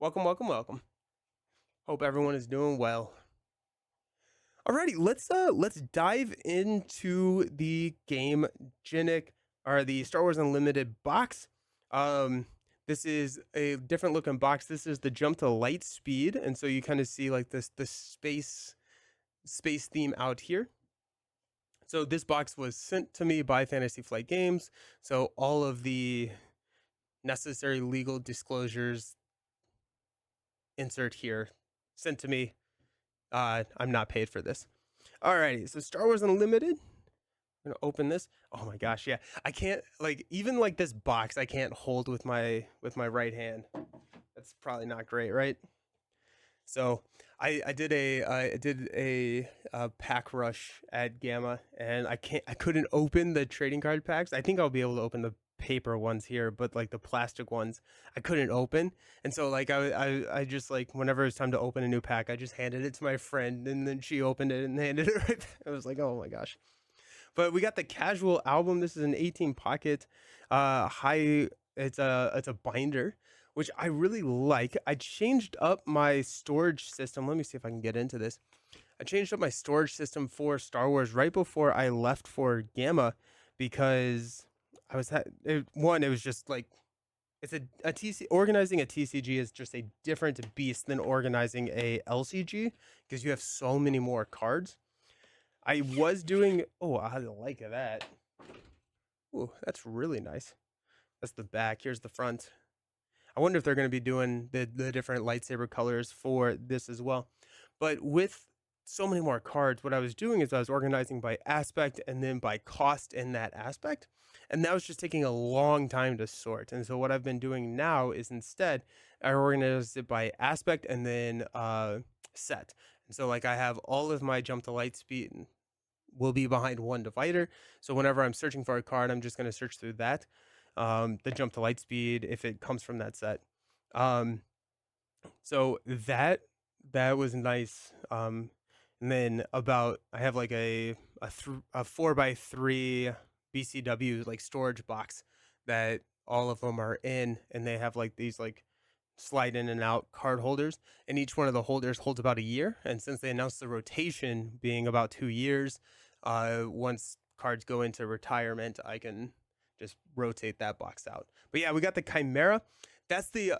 Welcome, welcome, welcome. Hope everyone is doing well. Alrighty, let's dive into the game Genic or the Star Wars Unlimited box. Um this is a different looking box. This is the jump to Lightspeed, and so you kind of see like this space theme out here. So this box was sent to me by Fantasy Flight Games. So all of the necessary legal disclosures insert here sent to me. I'm not paid for this. Alrighty, so Star Wars Unlimited. I'm gonna open this. Oh my gosh, yeah. I can't like even like this box. I can't hold with my right hand. That's probably not great, right? So I did a pack rush at Gamma, and I couldn't open the trading card packs. I think I'll be able to open the paper ones here, but like the plastic ones I couldn't open. And so like I just like whenever it's time to open a new pack, I just handed it to my friend, and then she opened it and handed it right back. I was like, oh my gosh. But we got the casual album. This is an 18 pocket high. It's a binder, which I really like. I changed up my storage system. Let me see if I can get into this. I changed up my storage system for Star Wars right before I left for Gamma, because I was one. It was just like it's a TC organizing a TCG is just a different beast than organizing a LCG, because you have so many more cards. I was doing. Oh, I like that. Oh, that's really nice. That's the back. Here's the front. I wonder if they're going to be doing the different lightsaber colors for this as well. But with so many more cards, what I was doing is I was organizing by aspect and then by cost in that aspect. And that was just taking a long time to sort. And so what I've been doing now is instead I organize it by aspect and then set. And so like I have all of my jump to light speed will be behind one divider. So whenever I'm searching for a card, I'm just going to search through that. The jump to light speed, if it comes from that set. Um, so that was nice. And then about I have like a 4x3 BCW like storage box that all of them are in, and they have like these like slide in and out card holders, and each one of the holders holds about a year. And since they announced the rotation being about 2 years, once cards go into retirement, I can just rotate that box out. But yeah, we got the Chimera. That's the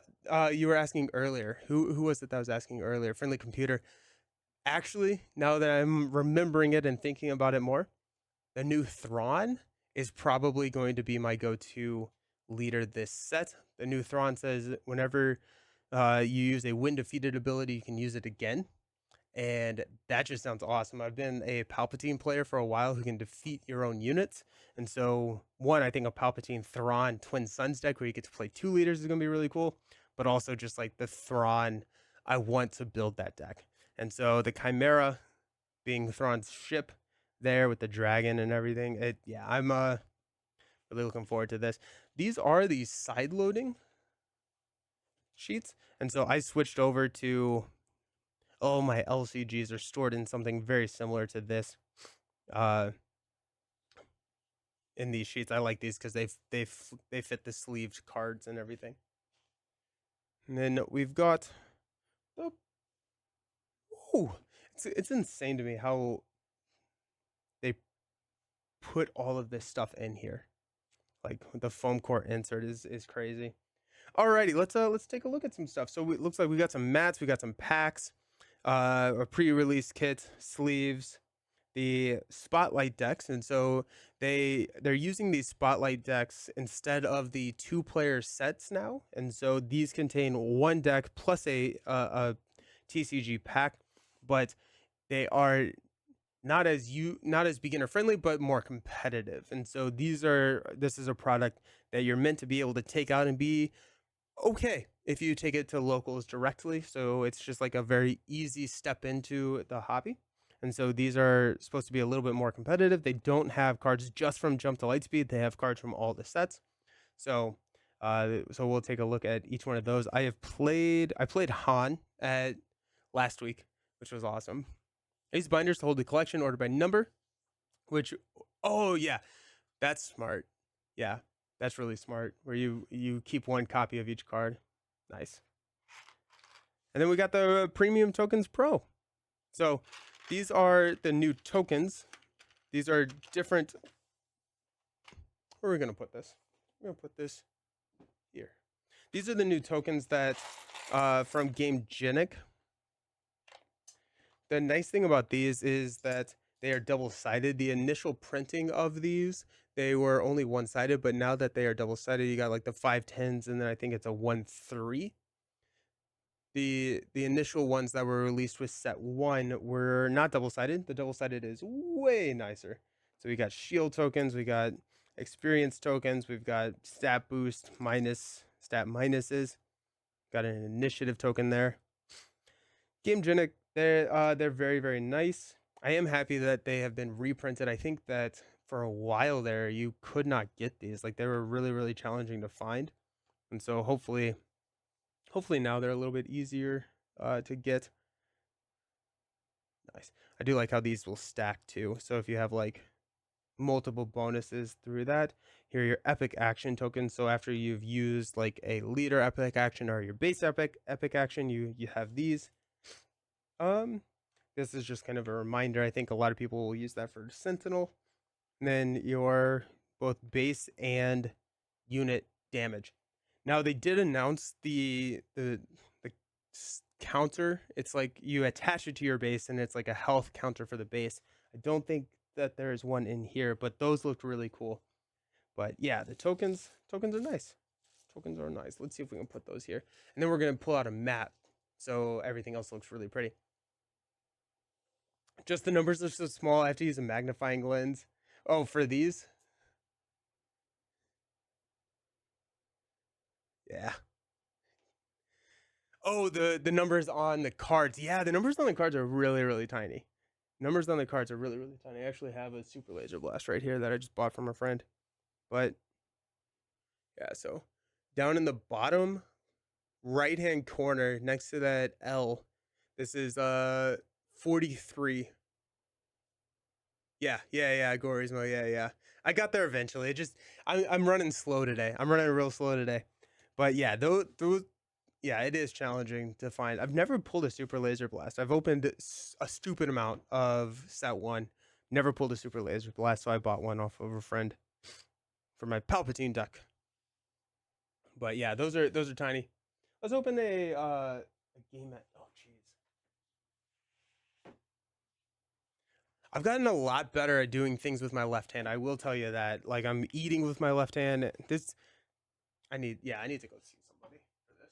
you were asking earlier. Who was it that was asking earlier? Friendly Computer. Actually, now that I'm remembering it and thinking about it more, the new Thrawn is probably going to be my go-to leader this set. The new Thrawn says whenever you use a win defeated ability, you can use it again. And that just sounds awesome. I've been a Palpatine player for a while who can defeat your own units. And so, one, I think a Palpatine Thrawn Twin Suns deck where you get to play 2 leaders is going to be really cool. But also just like the Thrawn, I want to build that deck. And so the Chimera being Thrawn's ship there with the dragon and everything. I'm really looking forward to this. These are the side loading sheets. And so I switched over to my LCGs are stored in something very similar to this. In these sheets, I like these because they fit the sleeved cards and everything. And then we've got, it's insane to me how they put all of this stuff in here. Like the foam core insert is crazy. Alrighty, let's take a look at some stuff. So it looks like we got some mats, we got some packs, a pre-release kit, sleeves, the spotlight decks. And so they're using these spotlight decks instead of the 2-player sets now. And so these contain one deck plus a TCG pack, but they are not as beginner friendly, but more competitive. And so this is a product that you're meant to be able to take out and be okay if you take it to locals directly. So it's just like a very easy step into the hobby. And so these are supposed to be a little bit more competitive. They don't have cards just from Jump to Lightspeed. They have cards from all the sets. So we'll take a look at each one of those. I played Han at last week, which was awesome. These binders to hold the collection ordered by number, which, oh yeah, that's smart. Yeah, that's really smart, where you keep one copy of each card. Nice. And then we got the Premium Tokens Pro. So these are the new tokens. These are different. Where are we going to put this? We're going to put this here. These are the new tokens that from Game Genic. The nice thing about these is that they are double-sided. The initial printing of these, they were only one-sided, but now that they are double-sided, you got like the 5/10s, and then I think it's a 1/3. The initial ones that were released with set 1 were not double-sided. The double-sided is way nicer. So we got shield tokens, we got experience tokens, we've got stat boost minus stat minuses. Got an initiative token there. Game Genic, they're very, very nice. I am happy that they have been reprinted. I think that for a while there you could not get these. Like, they were really, really challenging to find. And so hopefully now they're a little bit easier to get. Nice. I do like how these will stack too. So if you have like multiple bonuses through that, here are your epic action tokens. So after you've used like a leader epic action or your base epic action, you have these. This is just kind of a reminder. I think a lot of people will use that for Sentinel. And then your both base and unit damage. Now they did announce the counter. It's like you attach it to your base and it's like a health counter for the base. I don't think that there's one in here, but those looked really cool. But yeah, the tokens are nice. Tokens are nice. Let's see if we can put those here. And then we're going to pull out a map so everything else looks really pretty. Just the numbers are so small, I have to use a magnifying lens. Oh, for these? Yeah. Oh, the numbers on the cards. Yeah, the numbers on the cards are really, really tiny. Numbers on the cards are really, really tiny. I actually have a super laser blast right here that I just bought from a friend. But yeah, so down in the bottom right-hand corner next to that L, this is 43. Yeah, Gorismo, yeah. I got there eventually. I'm running slow today. I'm running real slow today. But yeah, those yeah, it is challenging to find. I've never pulled a super laser blast. I've opened a stupid amount of set 1. Never pulled a super laser blast, so I bought one off of a friend for my Palpatine duck. But yeah, those are tiny. Let's open a game at I've gotten a lot better at doing things with my left hand. I will tell you that. Like, I'm eating with my left hand. I need to go see somebody for this,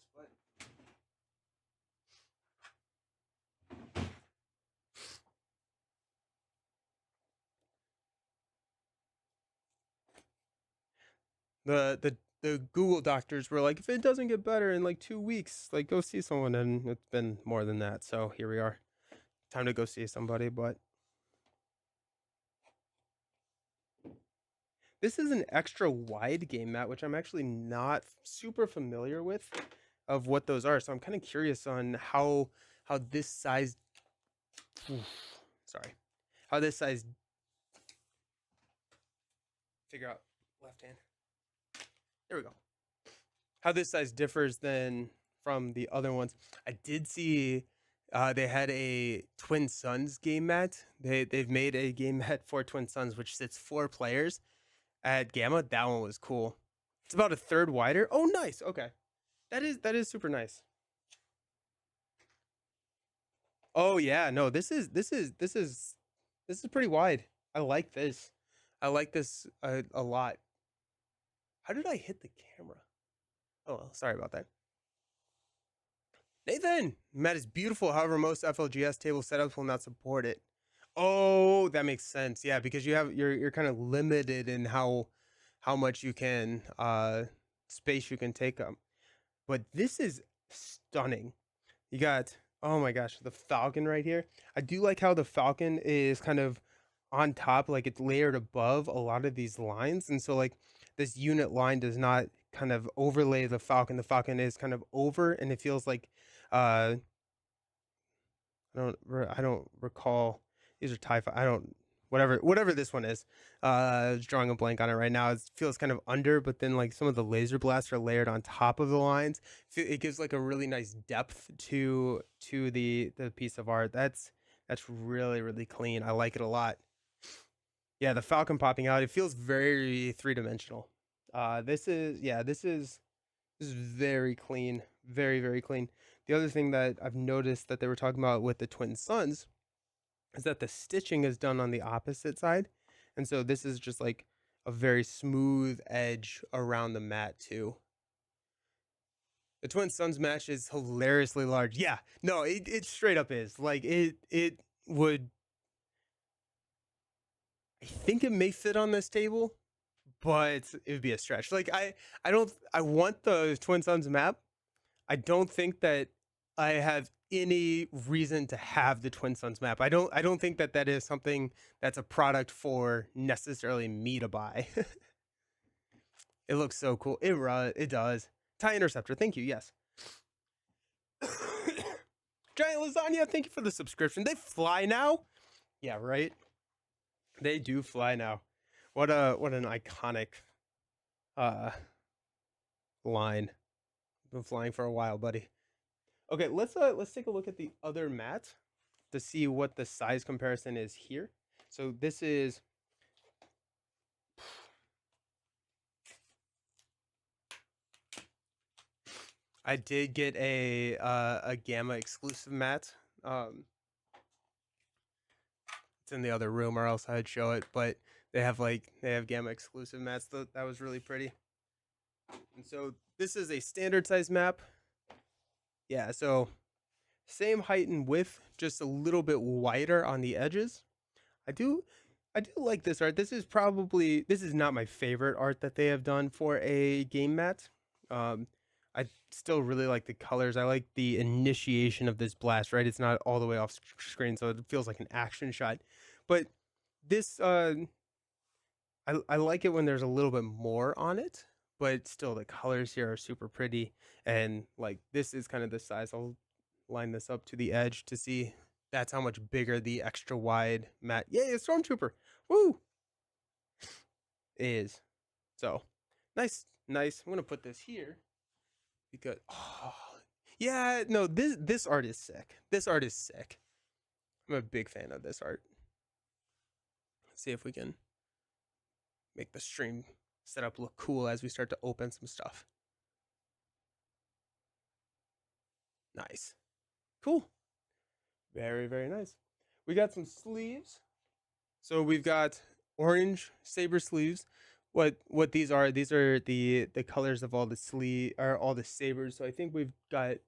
but the Google doctors were like, if it doesn't get better in like 2 weeks, like, go see someone, and it's been more than that. So here we are. Time to go see somebody, but this is an extra wide game mat, which I'm actually not super familiar with of what those are. So I'm kind of curious on how this size sorry. How this size figure out left hand. There we go. How this size differs than from the other ones. I did see they had a Twin Suns game mat. They've made a game mat for Twin Suns, which sits 4 players at Gamma. That one was cool. It's about a third wider. Oh, nice. Okay, that is super nice. Oh yeah, no, this is pretty wide. I like this. I like this a lot. How did I hit the camera? Oh, well, sorry about that. Nathan, mat is beautiful. However, most FLGS table setups will not support it. Oh, that makes sense. Yeah, because you're kind of limited in how much you can space you can take up. But this is stunning. You got, oh my gosh, the Falcon right here. I do like how the Falcon is kind of on top, like it's layered above a lot of these lines, and so like this unit line does not kind of overlay the Falcon. The Falcon is kind of over, and it feels like I don't recall, these are TIE. I don't whatever this one is. I was drawing a blank on it right now. It feels kind of under, but then like some of the laser blasts are layered on top of the lines. It gives like a really nice depth to the piece of art. That's really clean. I like it a lot. Yeah, the falcon popping out. It feels very three-dimensional. This is very clean, very clean. The other thing that I've noticed that they were talking about with the twin suns is that the stitching is done on the opposite side. And so this is just like a very smooth edge around the mat too. The Twin Suns match is hilariously large. Yeah, no, it straight up is. Like it would, I think it may fit on this table, but it would be a stretch. Like I want the Twin Suns map. I don't think that I have any reason to have the Twin Suns map. I don't think that that is something that's a product for necessarily me to buy. It looks so cool. It does. TIE Interceptor, thank you. Yes. Giant Lasagna, thank you for the subscription. They fly now? Yeah, right. They do fly now. What an iconic uh line. Been flying for a while, buddy. Okay, let's take a look at the other mat to see what the size comparison is here. So this is I did get a Gamma exclusive mat. It's in the other room, or else I'd show it. But they have Gamma exclusive mats. That was really pretty. And so this is a standard size map. Yeah, so same height and width, just a little bit wider on the edges. I do like this art. This is not my favorite art that they have done for a game mat. I still really like the colors. I like the initiation of this blast, right? It's not all the way off screen, so it feels like an action shot. But this I like it when there's a little bit more on it, but still the colors here are super pretty. And like this is kind of the size. I'll line this up to the edge to see that's how much bigger the extra wide mat. Yay, a stormtrooper. Woo! Is. So nice. I'm gonna put this here because yeah, no, this art is sick. This art is sick. I'm a big fan of this art. Let's see if we can make the stream setup look cool as we start to open some stuff. Nice. Cool. Very nice. We got some sleeves. So we've got orange saber sleeves. What these are the colors of all the sleeve or all the sabers. So I think we've got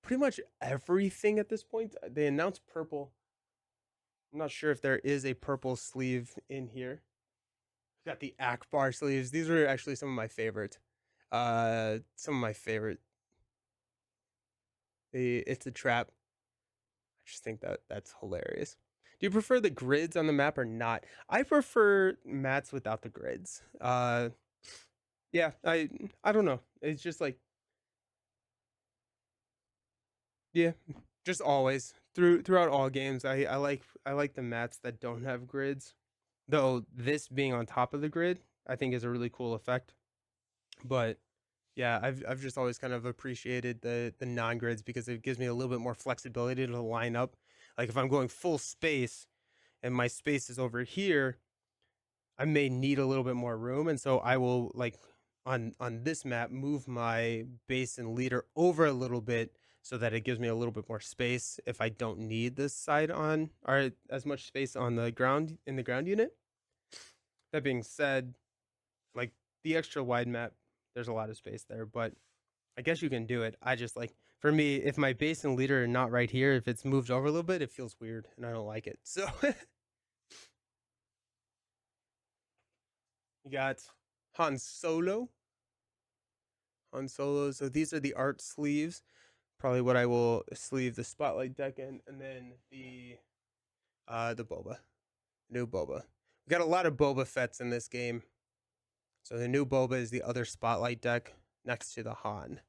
pretty much everything at this point. They announced purple. I'm not sure if there is a purple sleeve in here. We got the Akbar sleeves. These are actually some of my favorite. Some of my favorite. It's a trap. I just think that's hilarious. Do you prefer the grids on the map or not? I prefer mats without the grids. Yeah, I don't know. It's just like yeah, just always throughout all games. I like the mats that don't have grids. Though this being on top of the grid, I think is a really cool effect. But yeah, I've just always kind of appreciated the non-grids because it gives me a little bit more flexibility to line up. Like if I'm going full space and my space is over here, I may need a little bit more room, and so I will like on this map move my base and leader over a little bit so that it gives me a little bit more space if I don't need this side on or as much space on the ground in the ground unit. That being said, like the extra wide map, there's a lot of space there, but I guess you can do it. I just like for me, if my base and leader are not right here, if it's moved over a little bit, it feels weird and I don't like it. So you got Han Solo. Han Solo. So these are the art sleeves. Probably what I will sleeve the spotlight deck in, and then the Boba. New Boba. We got a lot of Boba Fett's in this game. So the new Boba is the other spotlight deck next to the Han.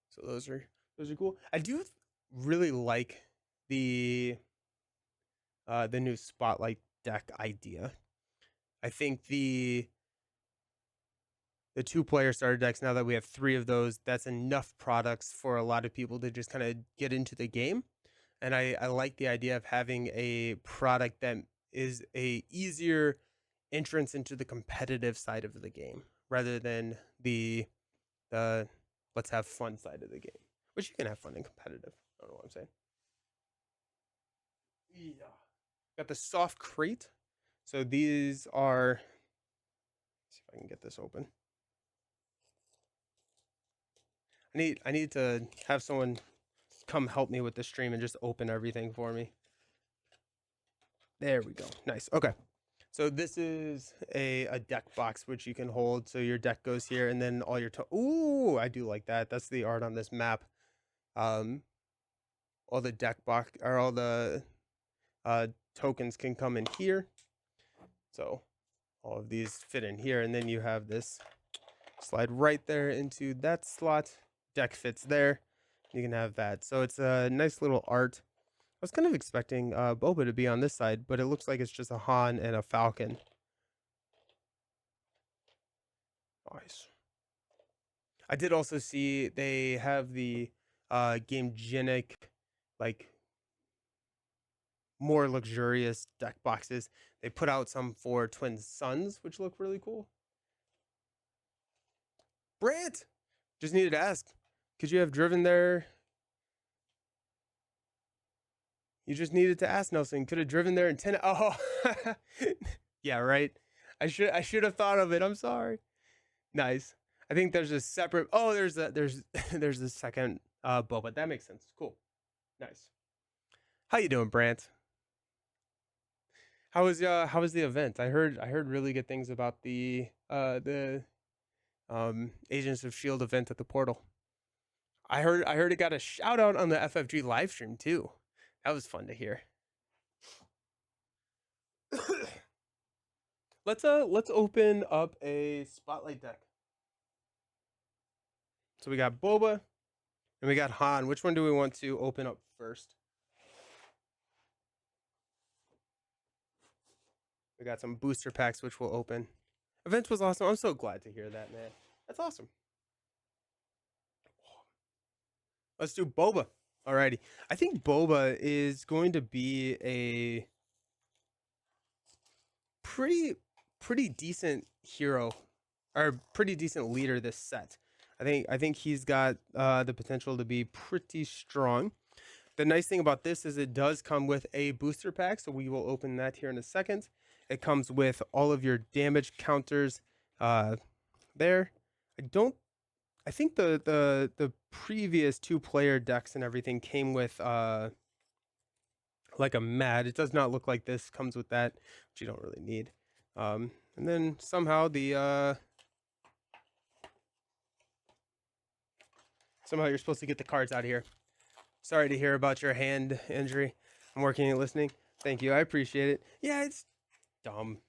So those are cool. I do really like the the new Spotlight deck idea. I think the 2-player starter decks, now that we have 3 of those, that's enough products for a lot of people to just kind of get into the game. And I like the idea of having a product that is a easier entrance into the competitive side of the game rather than the let's have fun side of the game, which you can have fun and competitive. I don't know what I'm saying. Yeah. Got the soft crate. So these are, let's see if I can get this open. I need to have someone come help me with the stream and just open everything for me. There we go. Nice. Okay. So this is a deck box which you can hold. So your deck goes here, and then all your ooh, I do like that. That's the art on this map. All the deck box or all the tokens can come in here. So all of these fit in here, and then you have this slide right there into that slot. Deck fits there. You can have that. So it's a nice little art. I was kind of expecting Boba to be on this side, but it looks like it's just a Han and a Falcon. Nice. I did also see they have the Game Genic, like, more luxurious deck boxes. They put out some for Twin Suns, which look really cool. Brant! Just needed to ask. Could you have driven there? You just needed to ask, Nelson. Could have driven there in 10. Oh, yeah, right. I should have thought of it. I'm sorry. Nice. I think there's a separate. Oh, there's the second Boba. That makes sense. Cool. Nice. How you doing, Brant? How was the event? I heard really good things about the Agents of Shield event at the portal. I heard it got a shout out on the FFG live stream too. That was fun to hear. Let's open up a spotlight deck. So we got Boba and we got Han. Which one do we want to open up first? We got some booster packs which we'll open. Event was awesome. I'm so glad to hear that, man. That's awesome. Let's do Boba. Alrighty. I think Boba is going to be a pretty decent hero or pretty decent leader this set. I think he's got the potential to be pretty strong. The nice thing about this is it does come with a booster pack, so we will open that here in a second. It comes with all of your damage counters there. I think the previous 2-player decks and everything came with like a mat. It does not look like this comes with that, which you don't really need. And then somehow somehow you're supposed to get the cards out of here. Sorry to hear about your hand injury. I'm working and listening. Thank you. I appreciate it. Yeah, it's dumb.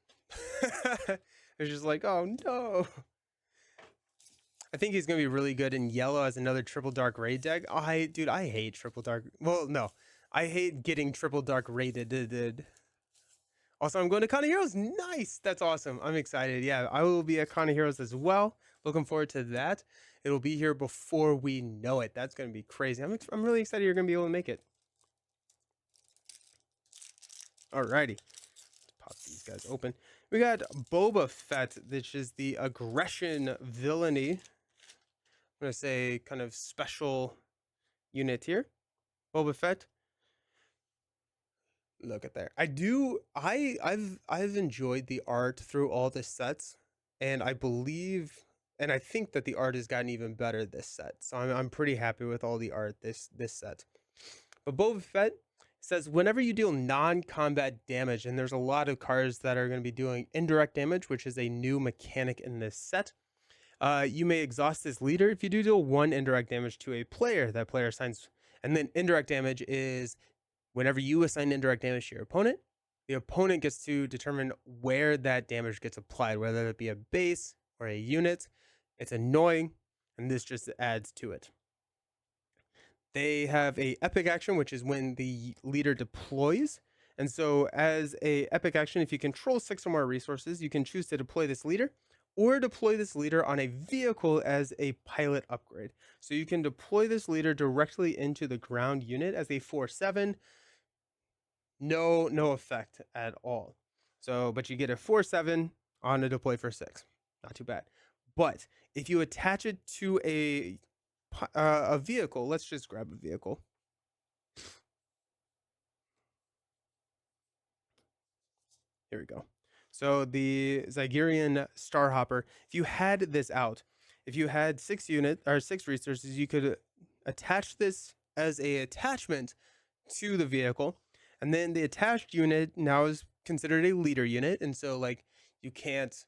It's just like, oh no. I think he's gonna be really good in yellow as another triple dark raid deck. Dude, I hate triple dark. Well, no, I hate getting triple dark raided. Also, I'm going to Con of Heroes. Nice, that's awesome. I'm excited. Yeah, I will be at Con of Heroes as well. Looking forward to that. It'll be here before we know it. That's gonna be crazy. I'm really excited you're gonna be able to make it. Alrighty, let's pop these guys open. We got Boba Fett, which is the aggression villainy. I'm gonna say kind of special unit here. Boba Fett. Look at there. I've enjoyed the art through all the sets, and I think that the art has gotten even better this set. So I'm pretty happy with all the art this set. But Boba Fett says whenever you deal non-combat damage, and there's a lot of cards that are going to be doing indirect damage, which is a new mechanic in this set. You may exhaust this leader. If you do deal 1 indirect damage to a player, that player assigns, and then indirect damage is whenever you assign indirect damage to your opponent, the opponent gets to determine where that damage gets applied, whether it be a base or a unit. It's annoying, and this just adds to it. They have a epic action, which is when the leader deploys. And so, as a epic action, if you control 6 or more resources, you can choose to deploy this leader or deploy this leader on a vehicle as a pilot upgrade. So you can deploy this leader directly into the ground unit as a 4/7. No effect at all. So, but you get a 4/7 on a deploy for 6. Not too bad. But if you attach it to a vehicle, let's just grab a vehicle. Here we go. So the Zygerian Starhopper, if you had this out, if you had 6 resources, you could attach this as a attachment to the vehicle. And then the attached unit now is considered a leader unit. And so like you can't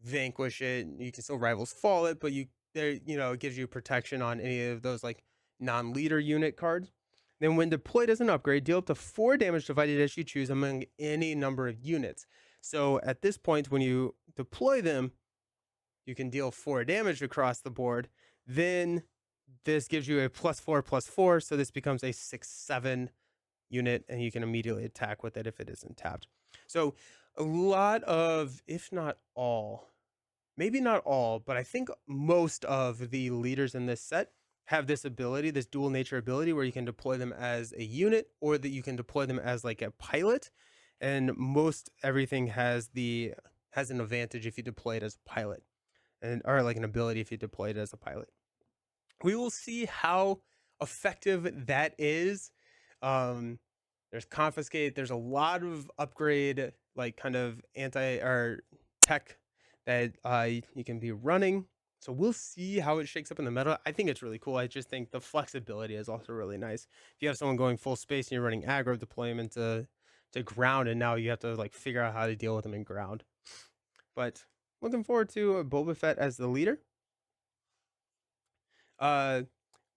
vanquish it. You can still rivals fall it, but it gives you protection on any of those like non-leader unit cards. Then when deployed as an upgrade, deal up to 4 damage divided as you choose among any number of units. So at this point, when you deploy them, you can deal 4 damage across the board. Then this gives you a +4/+4, so this becomes a 6/7 unit, and you can immediately attack with it if it isn't tapped. So a lot of, if not all, maybe not all, but I think most of the leaders in this set have this ability, this dual nature ability, where you can deploy them as a unit or that you can deploy them as like a pilot. And most everything has an advantage if you deploy it as a pilot, or like an ability if you deploy it as a pilot. We will see how effective that is. There's confiscate. There's a lot of upgrade, like kind of anti or tech that you can be running. So we'll see how it shakes up in the meta. I think it's really cool. I just think the flexibility is also really nice. If you have someone going full space and you're running aggro, deployment to ground, and now you have to like figure out how to deal with them in ground. But looking forward to Boba Fett as the leader.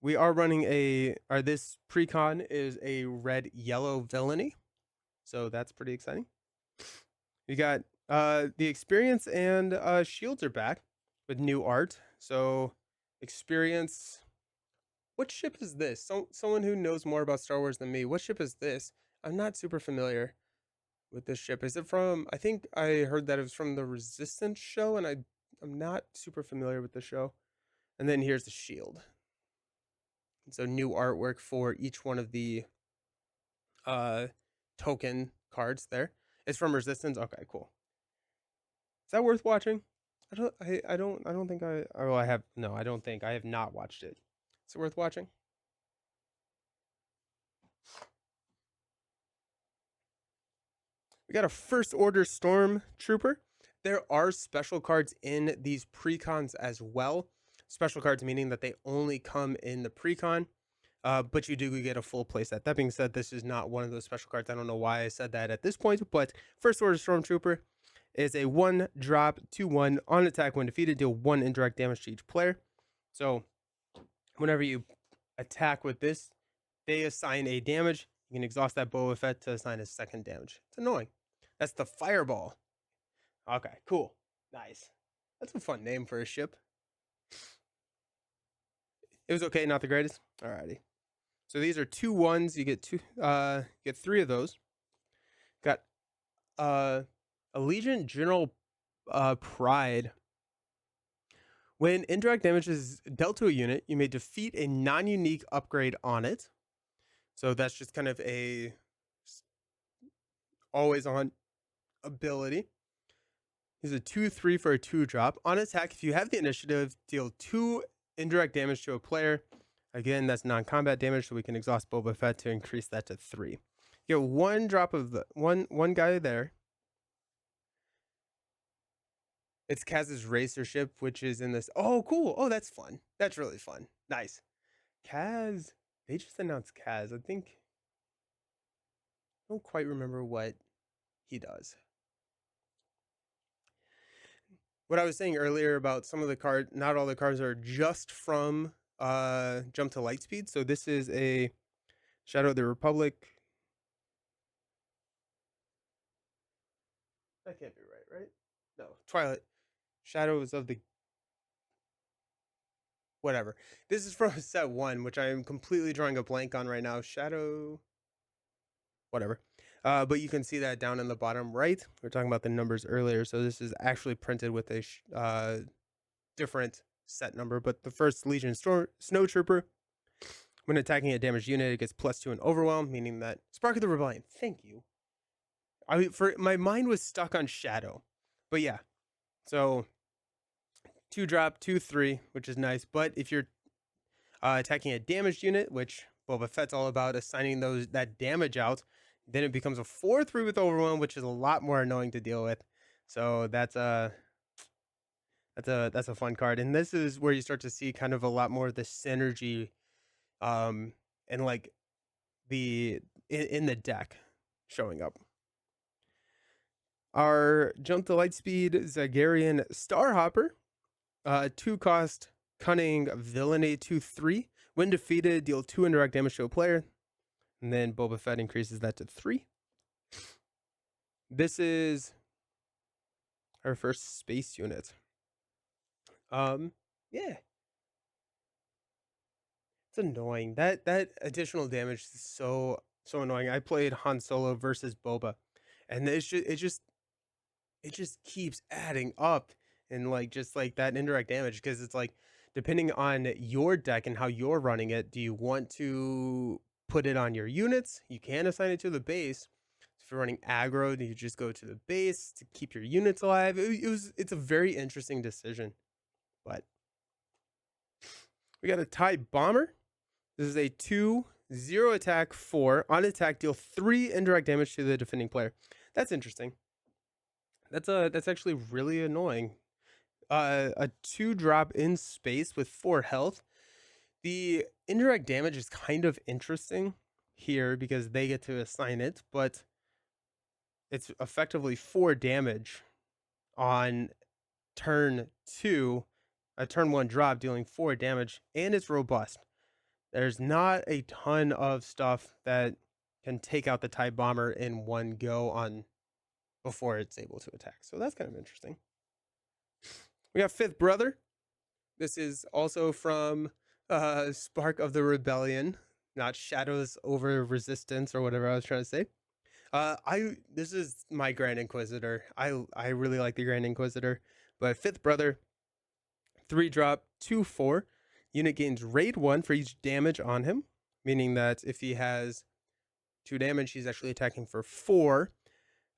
We are running this precon is a red yellow villainy, so that's pretty exciting. We got the experience and shields are back with new art. So experience. What ship is this? Someone who knows more about Star Wars than me. What ship is this? I'm not super familiar with this ship. Is it from? I think I heard that it was from the Resistance show, and I'm not super familiar with the show. And then here's the shield. So new artwork for each one of the token cards there. It's from Resistance. Okay, cool. Is that worth watching? I don't think I have no, I don't think I have not watched it. Is it worth watching? We got a First Order Stormtrooper. There are special cards in these precons as well. Special cards meaning that they only come in the precon, but you do get a full playset. That being said, this is not one of those special cards. I don't know why I said that at this point, but First Order Stormtrooper is a 1-drop 2/1 on attack. When defeated, deal 1 indirect damage to each player. So whenever you attack with this, they assign a damage. You can exhaust that Boba Fett to assign a second damage. It's annoying. That's the Fireball. Okay, cool. Nice. That's a fun name for a ship. It was okay, not the greatest. Alrighty. So these are 2/1s. You get get 3 of those. Got Allegiant General Pride. When indirect damage is dealt to a unit, you may defeat a non-unique upgrade on it. So that's just kind of a always-on ability. He's a 2/3 for a 2-drop. On attack, if you have the initiative, deal 2 indirect damage to a player. Again, that's non-combat damage, so we can exhaust Boba Fett to increase that to 3. You get 1 drop of the one guy there. It's Kaz's racer ship, which is in this. Oh, cool. Oh, that's fun. That's really fun. Nice. Kaz. They just announced Kaz. I think. I don't quite remember what he does. What I was saying earlier about some of the cards, not all the cards are just from Jump to Lightspeed. So this is a Shadow of the Republic. That can't be right? No. Twilight. Shadows of the whatever. This is from set 1, which I am completely drawing a blank on right now. Shadow whatever. But you can see that down in the bottom right. We are talking about the numbers earlier, so this is actually printed with a different set number. But the first Legion Snow Trooper, when attacking a damaged unit, it gets +2 in Overwhelm, meaning that Spark of the Rebellion. Thank you. My mind was stuck on Shadow, but yeah. So 2-drop, 2/3, which is nice. But if you're attacking a damaged unit, which Boba Fett's all about, assigning that damage out, then it becomes a 4/3 with Overwhelm, which is a lot more annoying to deal with. So that's a fun card, and this is where you start to see kind of a lot more of the synergy, and like in the deck showing up. Our jump to Lightspeed Zagarian Starhopper, 2-cost Cunning Villainy 2/3. When defeated, deal 2 indirect damage to a player, and then Boba Fett increases that to 3. This is our first space unit. Yeah, it's annoying. That additional damage is so annoying. I played Han Solo versus Boba, and it just keeps adding up, and like just like that indirect damage, because it's like depending on your deck and how you're running it, do you want to put it on your units? You can assign it to the base. If you're running aggro, do you just go to the base to keep your units alive? It's a very interesting decision. But we got a TIE Bomber. This is a 2/0 attack 4. On attack, deal 3 indirect damage to the defending player. That's interesting. That's actually really annoying. A 2-drop in space with 4 health. The indirect damage is kind of interesting here because they get to assign it, but it's effectively 4 damage on turn 2, a turn 1 drop, dealing 4 damage, and it's robust. There's not a ton of stuff that can take out the TIE Bomber in one go on before it's able to attack. So that's kind of interesting. We got Fifth Brother. This is also from Spark of the Rebellion, not Shadows over Resistance or whatever I was trying to say. This is my Grand Inquisitor. I really like the Grand Inquisitor, but Fifth Brother, 3-drop, 2/4. Unit gains raid 1 for each damage on him, meaning that if he has 2 damage, he's actually attacking for 4.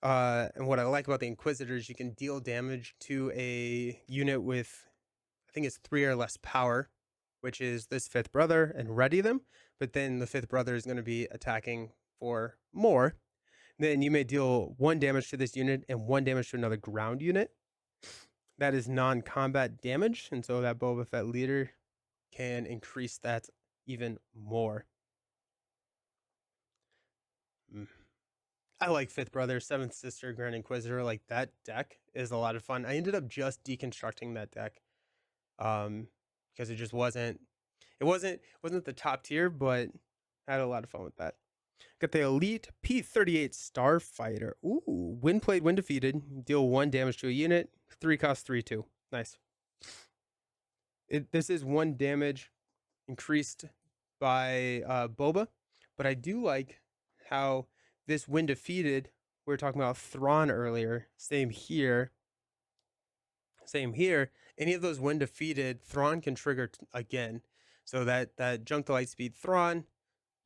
And what I like about the Inquisitor is you can deal damage to a unit with, I think it's 3 or less power, which is this Fifth Brother, and ready them. But then the Fifth Brother is going to be attacking for more. Then you may deal 1 damage to this unit and 1 damage to another ground unit. That is non-combat damage, and so that Boba Fett leader can increase that even more. I like Fifth Brother, Seventh Sister, Grand Inquisitor. Like, that deck is a lot of fun. I ended up just deconstructing that deck, because it just wasn't the top tier, but I had a lot of fun with that. Got the Elite P-38 Starfighter. Ooh, when played, when defeated, deal 1 damage to a unit. 3-cost, 3/2. Nice. This is 1 damage increased by Boba, but I do like how this, when defeated, we were talking about Thrawn earlier. Same here. Any of those when defeated, Thrawn can trigger again. So that jump to Lightspeed Thrawn,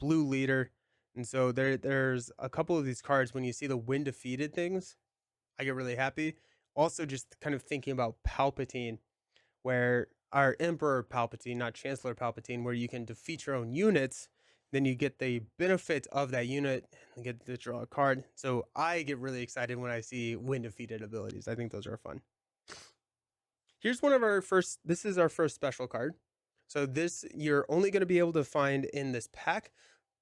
blue leader. And so there's a couple of these cards, when you see the when defeated things, I get really happy. Also, just kind of thinking about Palpatine, where our Emperor Palpatine, not Chancellor Palpatine, where you can defeat your own units, then you get the benefit of that unit and get to draw a card. So I get really excited when I see when defeated abilities. I think those are fun. Here's one of our first, this is our first special card. So this you're only going to be able to find in this pack,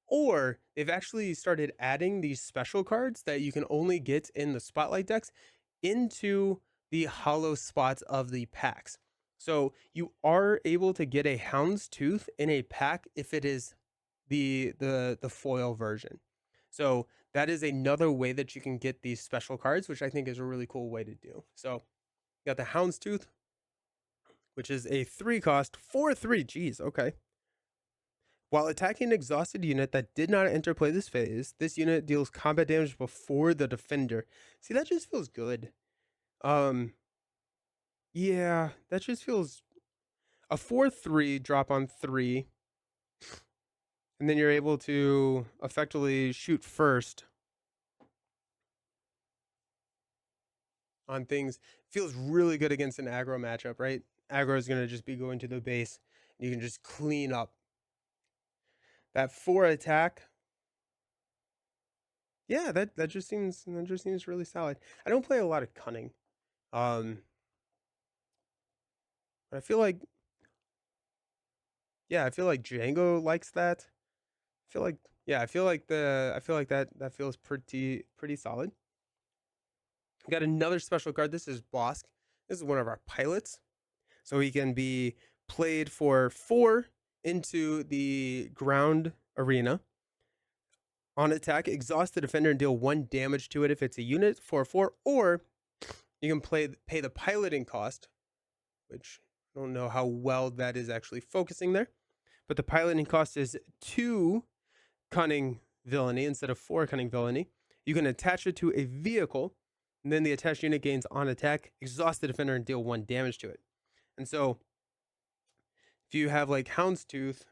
or they've actually started adding these special cards that you can only get in the Spotlight decks into the hollow spots of the packs. So you are able to get a Houndstooth in a pack if it is the foil version. So that is another way that you can get these special cards, which I think is a really cool way to do. So you got the Houndstooth, which is a 3-cost 4/3. Geez, okay. While attacking an exhausted unit that did not enter play this phase, this unit deals combat damage before the defender. See, that just feels good. Um, yeah, that just feels a 4/3 drop on 3, and then you're able to effectively shoot first on things. Feels really good against an aggro matchup, right? Aggro is gonna just be going to the base. You can just clean up. That 4 attack, yeah, that just seems really solid. I don't play a lot of cunning. But I feel like, yeah, I feel like Django likes that. I feel like, yeah, I feel like that feels pretty solid. We got another special card. This is Bosk. This is one of our pilots. So he can be played for 4 into the ground arena. On attack, exhaust the defender and deal 1 damage to it if it's a unit, 4/4, or you can pay the piloting cost, which I don't know how well that is actually focusing there. But the piloting cost is 2 cunning villainy instead of 4 cunning villainy. You can attach it to a vehicle, and then the attached unit gains on attack, exhaust the defender, and deal 1 damage to it. And so, if you have like Houndstooth,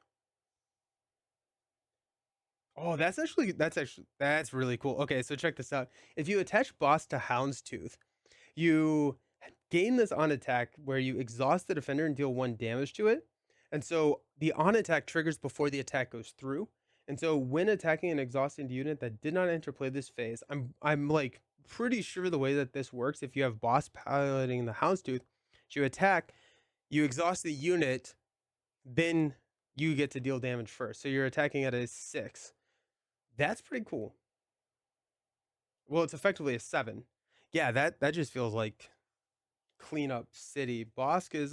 oh, that's really cool. Okay, so check this out. If you attach Boss to Houndstooth, you gain this on attack where you exhaust the defender and deal 1 damage to it. And so the on attack triggers before the attack goes through. And so when attacking an exhausted unit that did not enter play this phase, I'm like pretty sure the way that this works, if you have Boss piloting the Houndstooth, you attack, you exhaust the unit, then you get to deal damage first. So you're attacking at a 6. That's pretty cool. Well, it's effectively a 7. Yeah, that just feels like cleanup city. Bosk is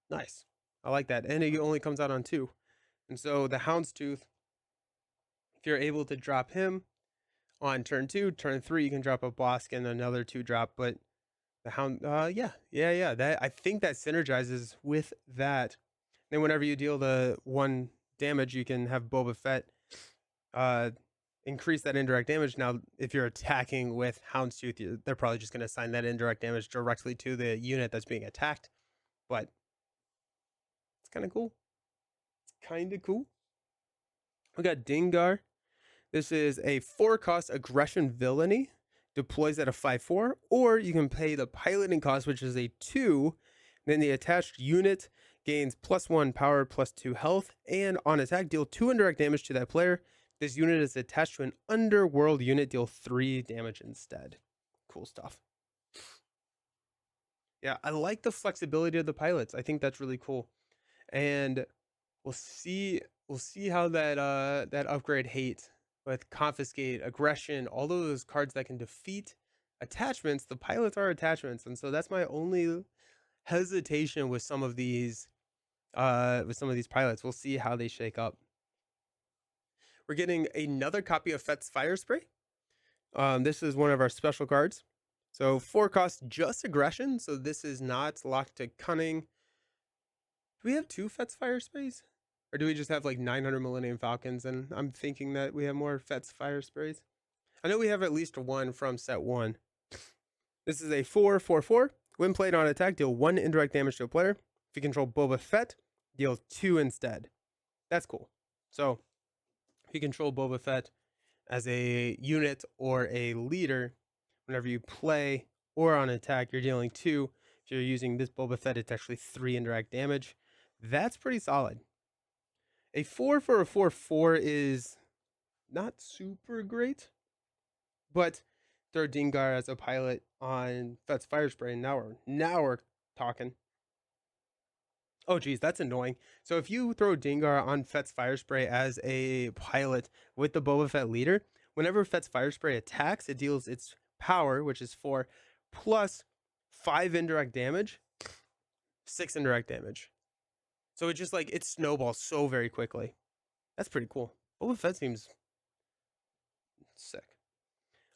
nice. I like that. And it only comes out on 2. And so the Houndstooth, if you're able to drop him on turn 2, turn 3, you can drop a Bosk and another 2 drop. But the Hound, yeah. That I think that synergizes with that. Then whenever you deal the 1 damage, you can have Boba Fett increase that indirect damage. Now, if you're attacking with Houndstooth, they're probably just going to assign that indirect damage directly to the unit that's being attacked. But it's kind of cool. We got Dingar. This is a 4-cost aggression villainy. Deploys at a 5/4, or you can pay the piloting cost, which is a 2. Then the attached unit gains +1 power, +2 health, and on attack, deal 2 indirect damage to that player. This unit is attached to an underworld unit, deal 3 damage instead. Cool stuff. Yeah, I like the flexibility of the pilots. I think that's really cool. And we'll see how that upgrade hate with confiscate, aggression, all those cards that can defeat attachments. The pilots are attachments, and so that's my only hesitation with some of these pilots. We'll see how they shake up. We're getting another copy of Fett's Fire Spray. This is one of our special cards. So 4 cost just aggression, so this is not locked to cunning. Do we have 2 Fett's Fire Sprays? Or do we just have like 900 Millennium Falcons? And I'm thinking that we have more Fett's Fire Sprays. I know we have at least 1 from set 1. This is a 4/4/4. When played on attack, deal 1 indirect damage to a player. If you control Boba Fett, deal 2 instead. That's cool. So, if you control Boba Fett as a unit or a leader, whenever you play or on attack, you're dealing 2. If you're using this Boba Fett, it's actually 3 indirect damage. That's pretty solid. A 4 for a 4/4 is not super great, but throw Dingar as a pilot on Fett's Fire Spray, and now we're talking. Oh geez, that's annoying. So if you throw Dingar on Fett's Fire Spray as a pilot with the Boba Fett leader, whenever Fett's Fire Spray attacks, it deals its power, which is 4, plus 5 indirect damage, 6 indirect damage. So it just like it snowballs so very quickly. That's pretty cool. Boba Fett seems sick.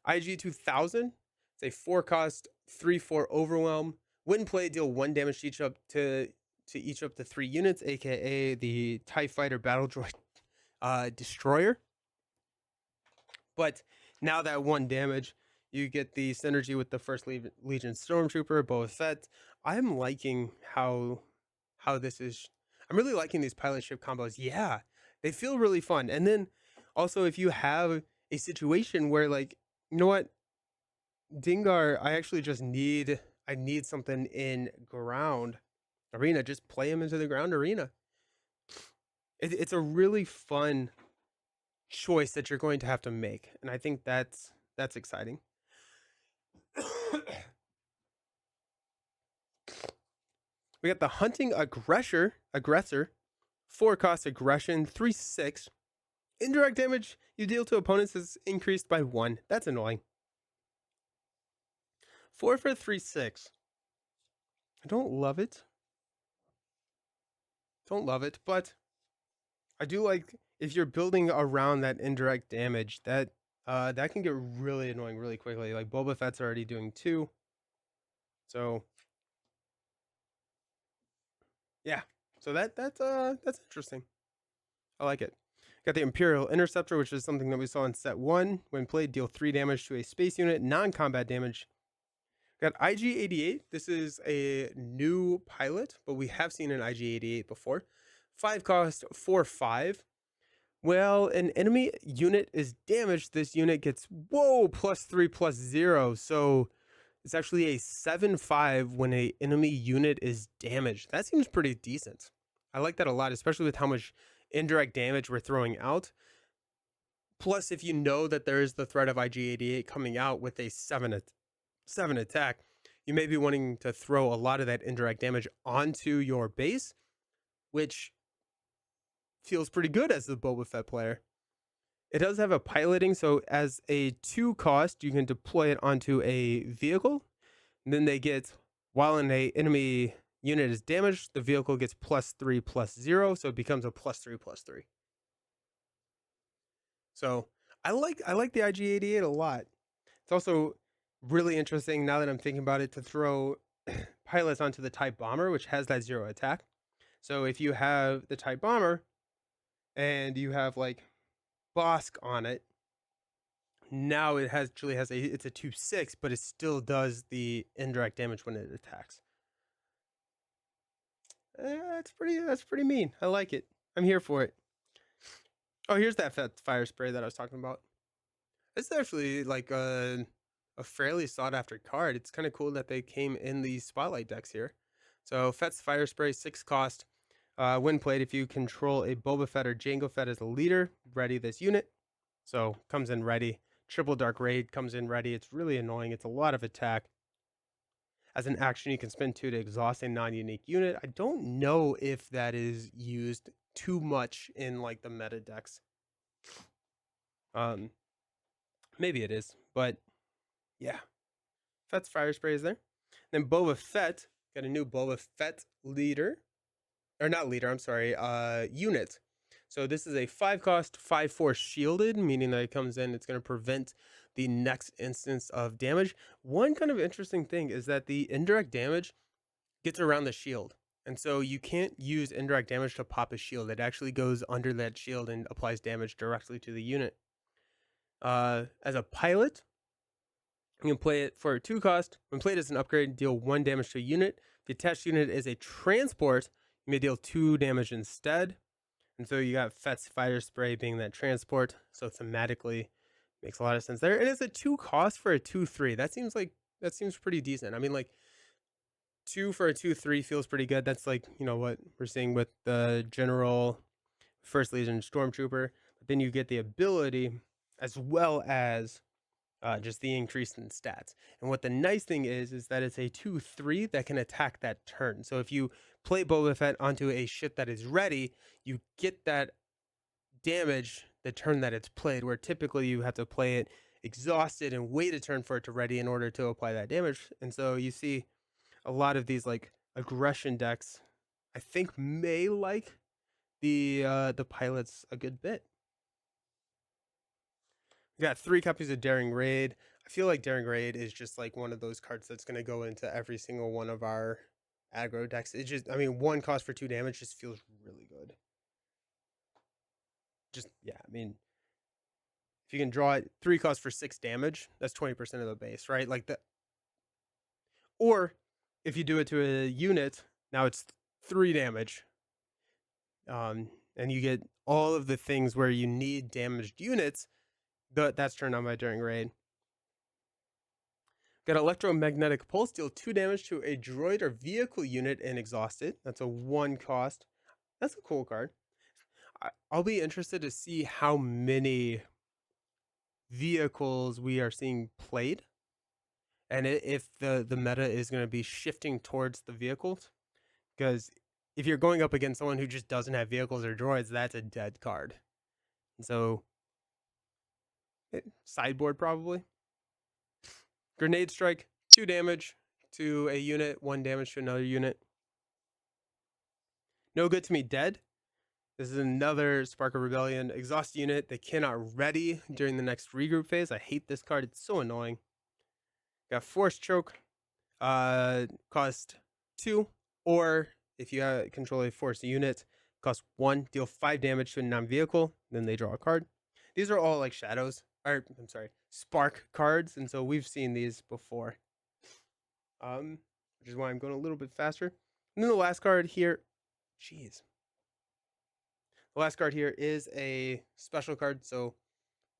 IG 2000. It's a 4-cost 3/4 overwhelm. When played, deal 1 damage to to each up to 3 units, aka the TIE Fighter Battle Droid Destroyer. But now that 1 damage, you get the synergy with the First Legion Stormtrooper, Boba Fett. I'm liking how this is. I'm really liking these pilot ship combos. Yeah, they feel really fun. And then also, if you have a situation where, like, you know what, Dingar, I actually just need something in ground arena. Just play him into the ground arena. It's a really fun choice that you're going to have to make, and I think that's exciting. We got the hunting aggressor, 4-cost aggression, 3/6. Indirect damage you deal to opponents is increased by 1. That's annoying. 4 for 3/6. I don't love it. But I do like if you're building around that indirect damage, that that can get really annoying really quickly. Like Boba Fett's already doing 2. So yeah. So that's interesting. I like it. Got the Imperial Interceptor, which is something that we saw in set 1. When played, deal 3 damage to a space unit, non-combat damage. Got IG-88. This is a new pilot, but we have seen an IG-88 before. 5-cost, 4/5. Well, an enemy unit is damaged. This unit gets, +3/+0. So it's actually a 7/5 when an enemy unit is damaged. That seems pretty decent. I like that a lot, especially with how much indirect damage we're throwing out. Plus, if you know that there is the threat of IG-88 coming out with a 7 attack, you may be wanting to throw a lot of that indirect damage onto your base, which feels pretty good as the Boba Fett player. It does have a piloting, so as a 2-cost, you can deploy it onto a vehicle. And then they get, while an enemy unit is damaged, the vehicle gets +3/+0, so it becomes a +3/+3. So I like the IG-88 a lot. It's also really interesting, now that I'm thinking about it, to throw pilots onto the TIE Bomber, which has that 0 attack. So if you have the TIE Bomber and you have like Bosk on it, now it actually has it's a 2/6, but it still does the indirect damage when it attacks. That's pretty mean. I like it. I'm here for it. Oh, here's that fire spray that I was talking about. It's actually like a fairly sought after card. It's kind of cool that they came in the spotlight decks here. So Fett's Fire Spray, 6-cost. When played, if you control a Boba Fett or Jango Fett as a leader, ready this unit. So comes in ready. Triple Dark Raid comes in ready. It's really annoying. It's a lot of attack. As an action, you can spend 2 to exhaust a non-unique unit. I don't know if that is used too much in like the meta decks. Maybe it is, but yeah. Fett's Fire Spray is there. Then Boba Fett, got a new Boba Fett leader. Or not leader, I'm sorry, unit. So this is a 5-cost, 5/4 shielded, meaning that it comes in, it's going to prevent the next instance of damage. One kind of interesting thing is that the indirect damage gets around the shield. And so you can't use indirect damage to pop a shield. It actually goes under that shield and applies damage directly to the unit. As a pilot, you can play it for a 2-cost. When played as an upgrade, deal 1 damage to a unit. The attached unit is a transport. You may deal 2 damage instead. And so you got Fett's Fire Spray being that transport. So thematically makes a lot of sense there. And it's a 2-cost for a 2/3. That seems pretty decent. I mean, like 2 for a 2/3 feels pretty good. That's like, you know, what we're seeing with the General First Legion Stormtrooper. But then you get the ability as well as just the increase in stats. And what the nice thing is that it's a 2/3 that can attack that turn. So if you play Boba Fett onto a ship that is ready, you get that damage the turn that it's played, where typically you have to play it exhausted and wait a turn for it to ready in order to apply that damage. And so you see a lot of these like aggression decks, I think, may like the pilots a good bit. We got 3 copies of Daring Raid. I feel like Daring Raid is just like one of those cards that's going to go into every single one of our aggro decks. It just, I mean, 1 cost for 2 damage just feels really good. Just, yeah, I mean, if you can draw it 3 costs for 6 damage, that's 20% of the base, right? Like that. Or if you do it to a unit, now it's 3 damage. And you get all of the things where you need damaged units. That's turned on by during raid. Got electromagnetic pulse, deal 2 damage to a droid or vehicle unit and exhaust it. That's a 1 cost. That's a cool card. I'll be interested to see how many vehicles we are seeing played, and if the meta is going to be shifting towards the vehicles. Because if you're going up against someone who just doesn't have vehicles or droids, that's a dead card. And so, sideboard probably. Grenade strike, 2 damage to a unit, 1 damage to another unit. No good to me, dead. This is another Spark of Rebellion exhaust unit. They cannot ready during the next regroup phase. I hate this card. It's so annoying. Got Force Choke. Cost 2. Or if you control a force unit, cost 1. Deal 5 damage to a non-vehicle. Then they draw a card. These are all like shadows. Or, I'm sorry, Spark cards. And so we've seen these before. Which is why I'm going a little bit faster. And then the last card here. Jeez. The last card here is a special card, so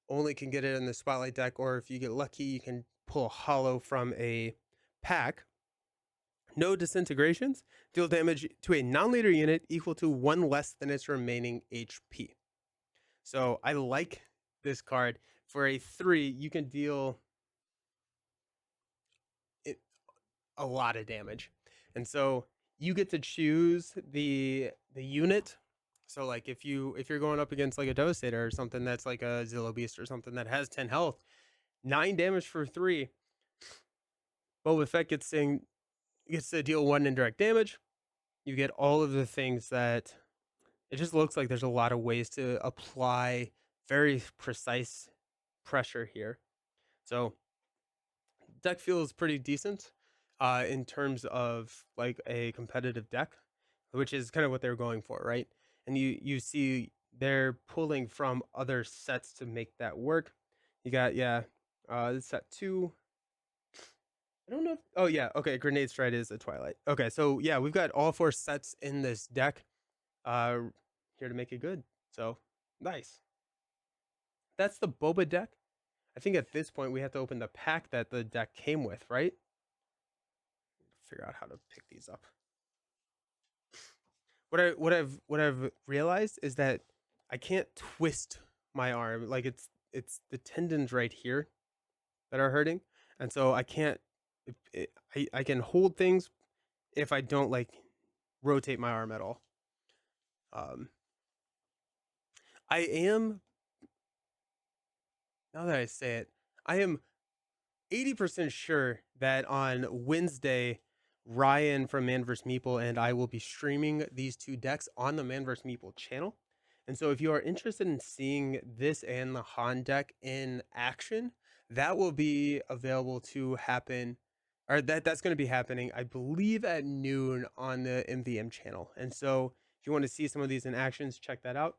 only can get it in the Spotlight deck, or if you get lucky, you can pull a holo from a pack. No disintegrations. Deal damage to a non-leader unit equal to 1 less than its remaining HP. So I like this card. For a 3, you can deal a lot of damage. And so you get to choose the unit. So like if you're going up against like a Devastator or something that's like a Zillow Beast or something that has 10 health, 9 damage for 3. Boba Fett gets to deal 1 indirect damage. You get all of the things that it just looks like there's a lot of ways to apply very precise pressure here. So deck feels pretty decent in terms of like a competitive deck, which is kind of what they're going for, right? And you see they're pulling from other sets to make that work. You got, this set 2. I don't know if, oh yeah, okay, Grenade Stride is a Twilight. Okay, so yeah, we've got all 4 sets in this deck here to make it good. So, nice. That's the Boba deck. I think at this point we have to open the pack that the deck came with, right? Figure out how to pick these up. What I've realized is that I can't twist my arm. Like it's the tendons right here that are hurting, and so I can't. I can hold things if I don't like rotate my arm at all. I am, now that I say it, I am 80% sure that on Wednesday, Ryan from Man vs. Meeple and I will be streaming these 2 decks on the Man vs. Meeple channel. And so if you are interested in seeing this and the Han deck in action, that will be available to happen, or that's going to be happening, I believe, at noon on the MVM channel. And so if you want to see some of these in actions, check that out.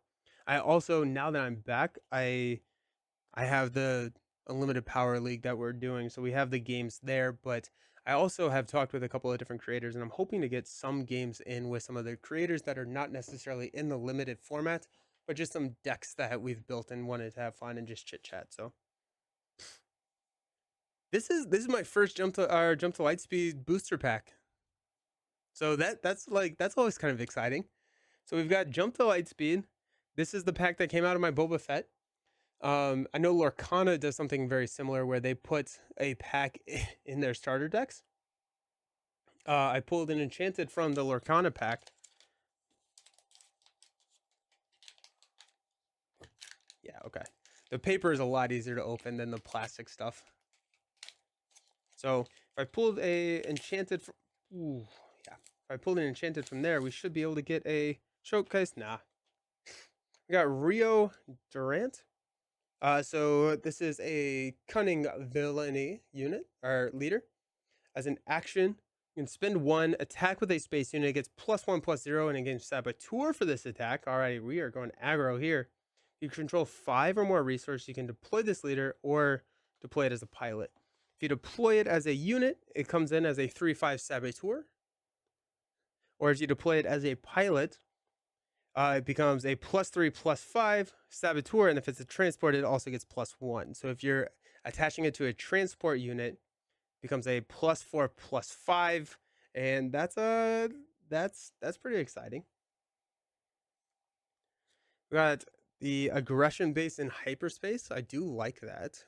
I also, now that I'm back, I have the Unlimited Power League that we're doing, so we have the games there, but I also have talked with a couple of different creators, and I'm hoping to get some games in with some of the creators that are not necessarily in the limited format, but just some decks that we've built and wanted to have fun and just chit chat. So this is my first jump to Lightspeed booster pack. So that's always kind of exciting. So we've got Jump to Lightspeed. This is the pack that came out of my Boba Fett. I know Lorcana does something very similar where they put a pack in their starter decks. I pulled an Enchanted from the Lorcana pack. Yeah, okay. The paper is a lot easier to open than the plastic stuff. So if I pulled a Enchanted from, if I pulled an Enchanted from there, we should be able to get a Showcase. Nah. We got Rio Durant. So this is a Cunning Villainy unit, or leader. As an action, You can spend 1, attack with a space unit. It gets +1/+0 and it gains Saboteur for this attack. Alright, we are going aggro here. If you control 5 or more resources, you can deploy this leader or deploy it as a pilot. If you deploy it as a unit, it comes in as a 3/5 Saboteur. Or if you deploy it as a pilot, it becomes a +3/+5 Saboteur, and if it's a transport, it also gets +1. So if you're attaching it to a transport unit, it becomes a +4/+5, and that's pretty exciting. We got the aggression base in hyperspace. I do like that.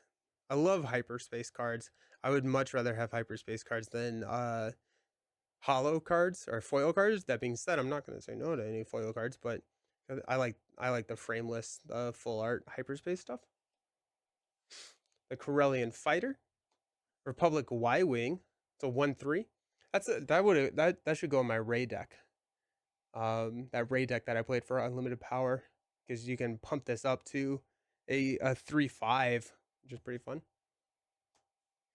I love hyperspace cards. I would much rather have hyperspace cards than hollow cards or foil cards. That being said, I'm not going to say no to any foil cards, but I like the frameless, full art hyperspace stuff. The Corellian Fighter, Republic Y Wing. It's a 1/3. That should go in my Ray deck. That Ray deck that I played for unlimited power, because you can pump this up to a 3/5, which is pretty fun.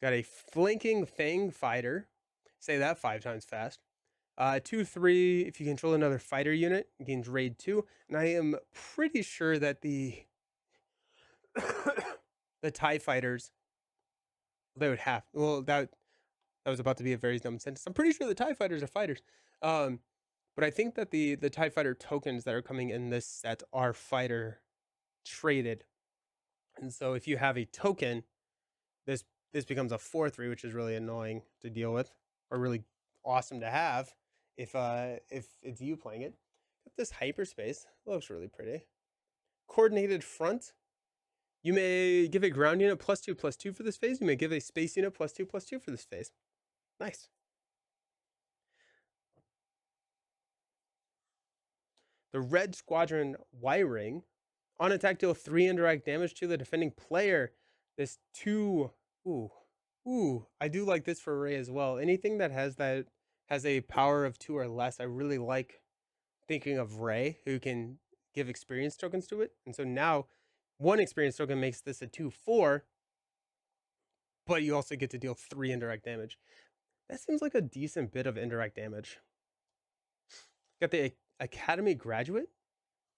Got a Flanking Fang Fighter. Say that 5 times fast. 2/3. If you control another fighter unit, it gains raid 2. And I am pretty sure that the the TIE fighters, they would have. Well, that was about to be a very dumb sentence. I'm pretty sure the TIE fighters are fighters. But I think that the TIE fighter tokens that are coming in this set are fighter traded. And so if you have a token, this becomes a 4/3, which is really annoying to deal with, or really awesome to have if it's you playing it. This hyperspace looks really pretty. Coordinated front. You may give a ground unit +2/+2 for this phase. You may give a space unit +2/+2 for this phase. Nice. The Red Squadron Y-Ring. On attack, deal 3 indirect damage to the defending player. This 2... Ooh, I do like this for Ray as well. Anything that has a power of 2 or less, I really like thinking of Ray, who can give experience tokens to it. And so now 1 experience token makes this a 2/4, but you also get to deal 3 indirect damage. That seems like a decent bit of indirect damage. Got the Academy Graduate.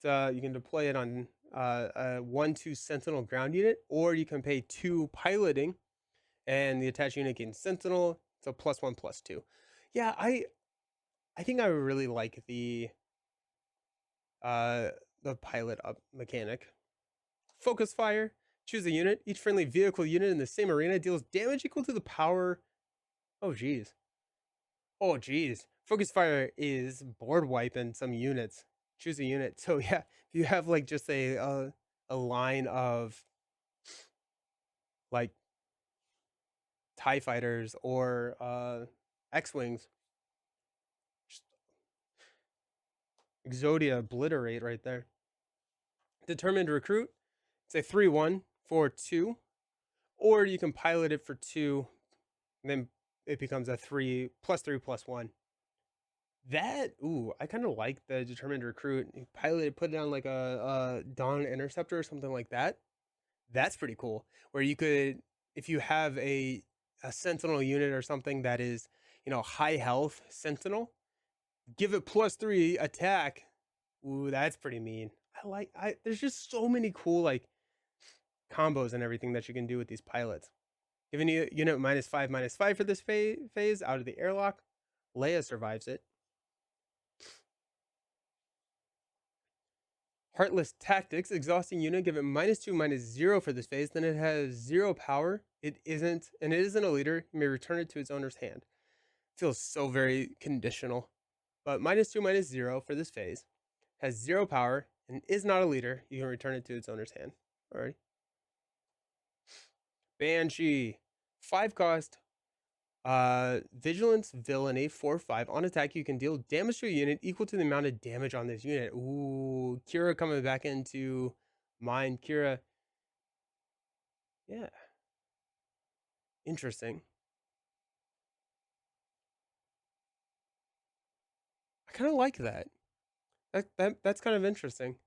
You can deploy it on a 1/2 Sentinel ground unit, or you can pay 2 piloting, and the attached unit gains Sentinel. So +1/+2. Yeah, I think I really like the pilot up mechanic. Focus fire. Choose a unit. Each friendly vehicle unit in the same arena deals damage equal to the power. Oh geez. Focus fire is board wiping some units. Choose a unit. So yeah, if you have like just a line of like TIE fighters or X-Wings, Exodia obliterate right there. Determined recruit. It's a 3/1 for 2, or you can pilot it for 2, and then it becomes a 3/3/+1. That I kind of like the determined recruit. You pilot it, put it on like a Dawn Interceptor or something like that. That's pretty cool. Where you could, if you have a Sentinel unit or something that is, high health Sentinel, give it +3 attack. Ooh, that's pretty mean. There's just so many cool like combos and everything that you can do with these pilots. Giving you unit -5/-5 for this phase out of the airlock. Leia survives it. Heartless Tactics, exhausting unit, give it -2/-0 for this phase. Then it has 0 power. It isn't a leader. You may return it to its owner's hand. Feels so very conditional. But -2/-0 for this phase. Has 0 power and is not a leader. You can return it to its owner's hand. Alright. Banshee. 5 cost. Vigilance Villainy 4/5. On attack, you can deal damage to a unit equal to the amount of damage on this unit. Ooh, Kira coming back into mind. Kira. Yeah. Interesting. I kind of like that. That's kind of interesting.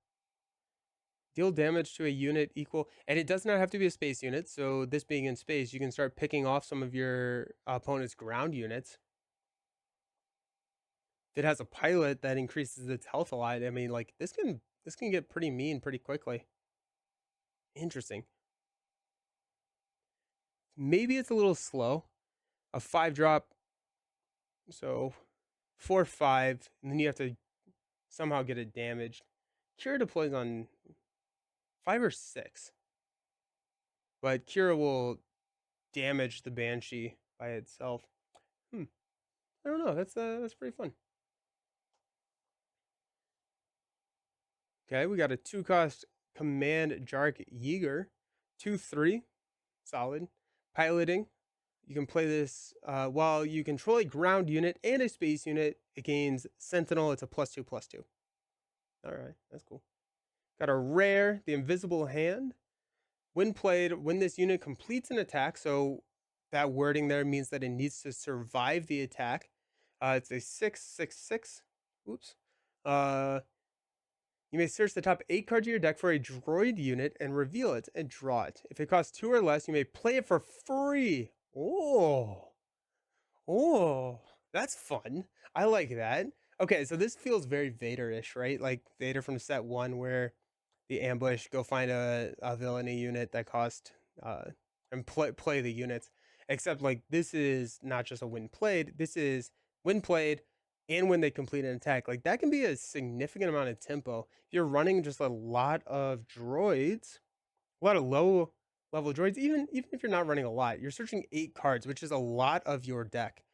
Deal damage to a unit equal, and it does not have to be a space unit. So this being in space, you can start picking off some of your opponent's ground units. it has a pilot that increases its health a lot, I mean, like this can get pretty mean pretty quickly. Interesting. Maybe it's a little slow. A 5-drop, so 4/5, and then you have to somehow get it damaged. Cure deploys on 5 or 6, but Cure will damage the Banshee by itself. I don't know. That's pretty fun. Okay, we got a 2-cost Command Jark Yeager, 2/3, solid. Piloting. You can play this while you control a ground unit and a space unit. It gains Sentinel. It's a +2/+2. All right, that's cool. Got a rare, the Invisible Hand. When played, when this unit completes an attack, so that wording there means that it needs to survive the attack. It's a 6/6/6. Oops. You may search the top 8 cards of your deck for a droid unit and reveal it and draw it. If it costs 2 or less, you may play it for free. Oh, that's fun. I like that. Okay, so this feels very Vader-ish, right? Like Vader from set 1 where the ambush, go find a villainy unit that cost and play the units. Except like this is not just a win played, this is win played and when they complete an attack. Like that can be a significant amount of tempo. If you're running just a lot of droids, a lot of low level droids, even if you're not running a lot, you're searching 8 cards, which is a lot of your deck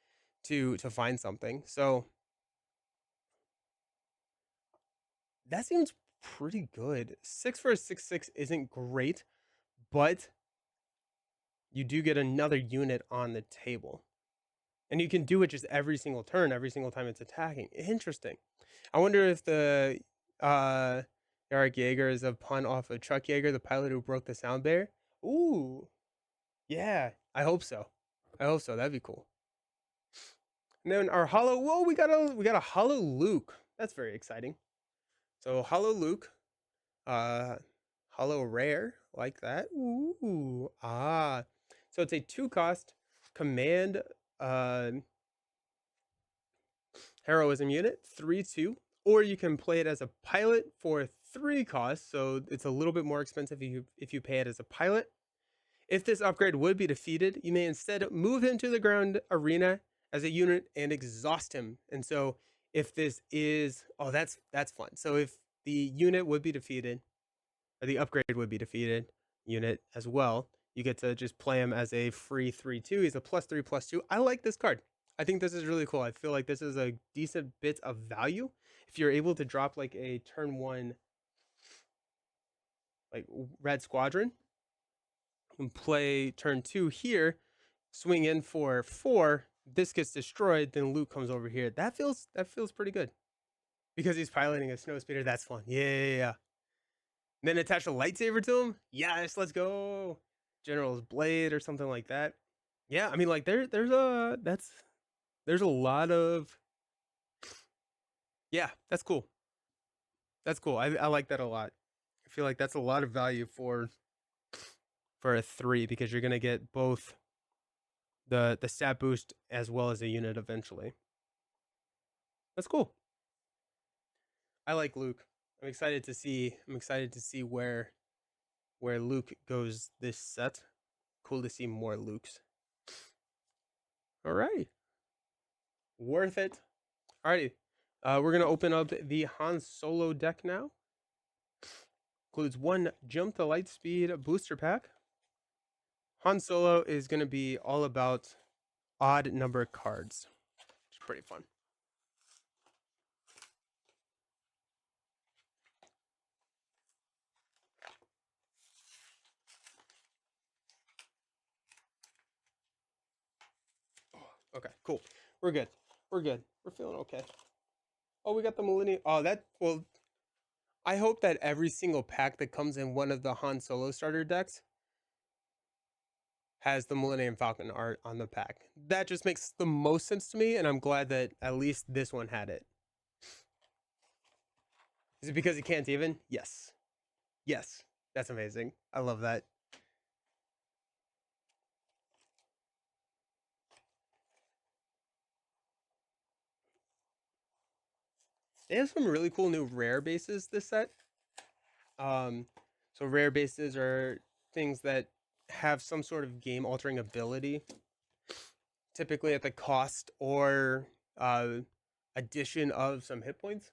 to find something. So that seems pretty good. 6 for a 6/6 isn't great, but you do get another unit on the table. And you can do it just every single turn, every single time it's attacking. Interesting. I wonder if the Eric Yeager is a pun off of Chuck Yeager, the pilot who broke the sound barrier. Ooh. Yeah, I hope so. I hope so. That'd be cool. And then our hollow, whoa, we got a hollow Luke. That's very exciting. So hollow Luke, hollow rare, like that. Ooh, so it's a 2-cost command heroism unit, 3/2, or you can play it as a pilot for 3 costs. So it's a little bit more expensive if you pay it as a pilot. If this upgrade would be defeated, you may instead move him to the ground arena as a unit and exhaust him. And so if this is, that's fun. So if the unit would be defeated, or the upgrade would be defeated unit as well, you get to just play him as a free 3/2. He's a +3/+2. I like this card. I think this is really cool. I feel like this is a decent bit of value. If you're able to drop like a turn 1 like red squadron and play turn 2 here, swing in for 4, this gets destroyed, then Luke comes over here. That feels pretty good. Because he's piloting a snow speeder, that's fun. Yeah. And then attach a lightsaber to him? Yes, let's go. General's Blade or something like that. Yeah, I mean like there's a lot of, yeah, that's cool. That's cool. I like that a lot. I feel like that's a lot of value for a 3 because you're gonna get both the stat boost as well as a unit eventually. That's cool. I like Luke. I'm excited to see where Luke goes this set. Cool to see more Lukes. All right. Worth it. Alrighty. We're gonna open up the Han Solo deck now. Includes 1 Jump to Lightspeed booster pack. Han Solo is gonna be all about odd number cards. It's pretty fun. Okay, cool. We're good. We're feeling okay. Oh, we got the Millennium. I hope that every single pack that comes in one of the Han Solo starter decks has the Millennium Falcon art on the pack. That just makes the most sense to me, and I'm glad that at least this one had it. Is it because he can't even? Yes. Yes. That's amazing. I love that. They have some really cool new rare bases this set. So rare bases are things that have some sort of game altering ability, typically at the cost or uh, addition of some hit points.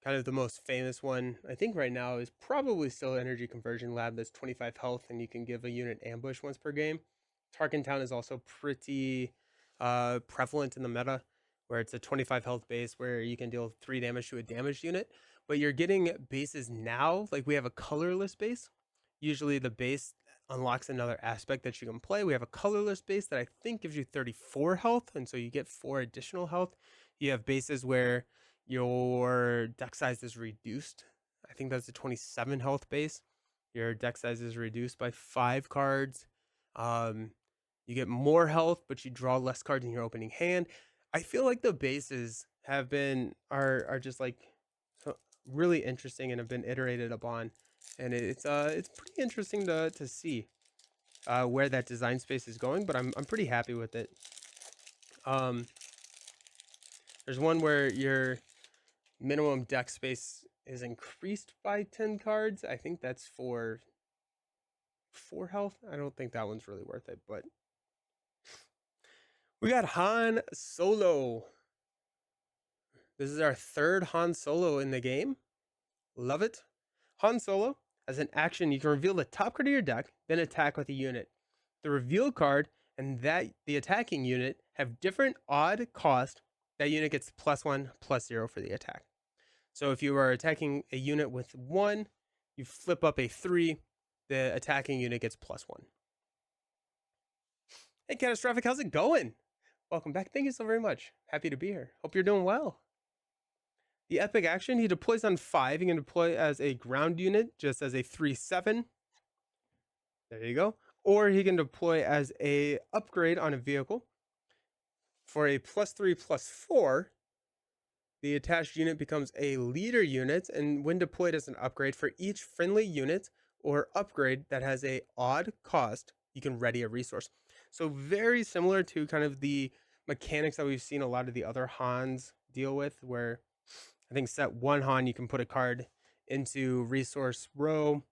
Kind of the most famous one, I think, right now is probably still Energy Conversion Lab. That's 25 health, and you can give a unit ambush once per game. Tarkin Town is also pretty prevalent in the meta, where it's a 25 health base where you can deal 3 damage to a damaged unit. But you're getting bases now, like we have a colorless base. Usually the base unlocks another aspect that you can play. We have a colorless base that I think gives you 34 health, and so you get 4 additional health. You have bases where your deck size is reduced. I think that's a 27 health base. Your deck size is reduced by 5 cards. You get more health, but you draw less cards in your opening hand. I feel like the bases are just like really interesting and have been iterated upon, and it's pretty interesting to see where that design space is going. But I'm pretty happy with it. There's one where your minimum deck space is increased by 10 cards. I think that's for 4 health. I don't think that one's really worth it, but we got Han Solo. This is our 3rd Han Solo in the game. Love it. Han Solo, as an action, you can reveal the top card of your deck, then attack with a unit. The reveal card and the attacking unit have different odd cost. That unit gets +1, +0 for the attack. So if you are attacking a unit with 1, you flip up a 3, the attacking unit gets +1. Hey, Catastrophic, how's it going? Welcome back. Thank you so very much. Happy to be here. Hope you're doing well. The epic action, he deploys on 5. He can deploy as a ground unit, just as a 3/7. There you go. Or he can deploy as a upgrade on a vehicle. For a +3/+4, the attached unit becomes a leader unit, and when deployed as an upgrade for each friendly unit or upgrade that has a odd cost, you can ready a resource. So very similar to kind of the mechanics that we've seen a lot of the other Hans deal with, where I think set 1 Han, you can put a card into resource row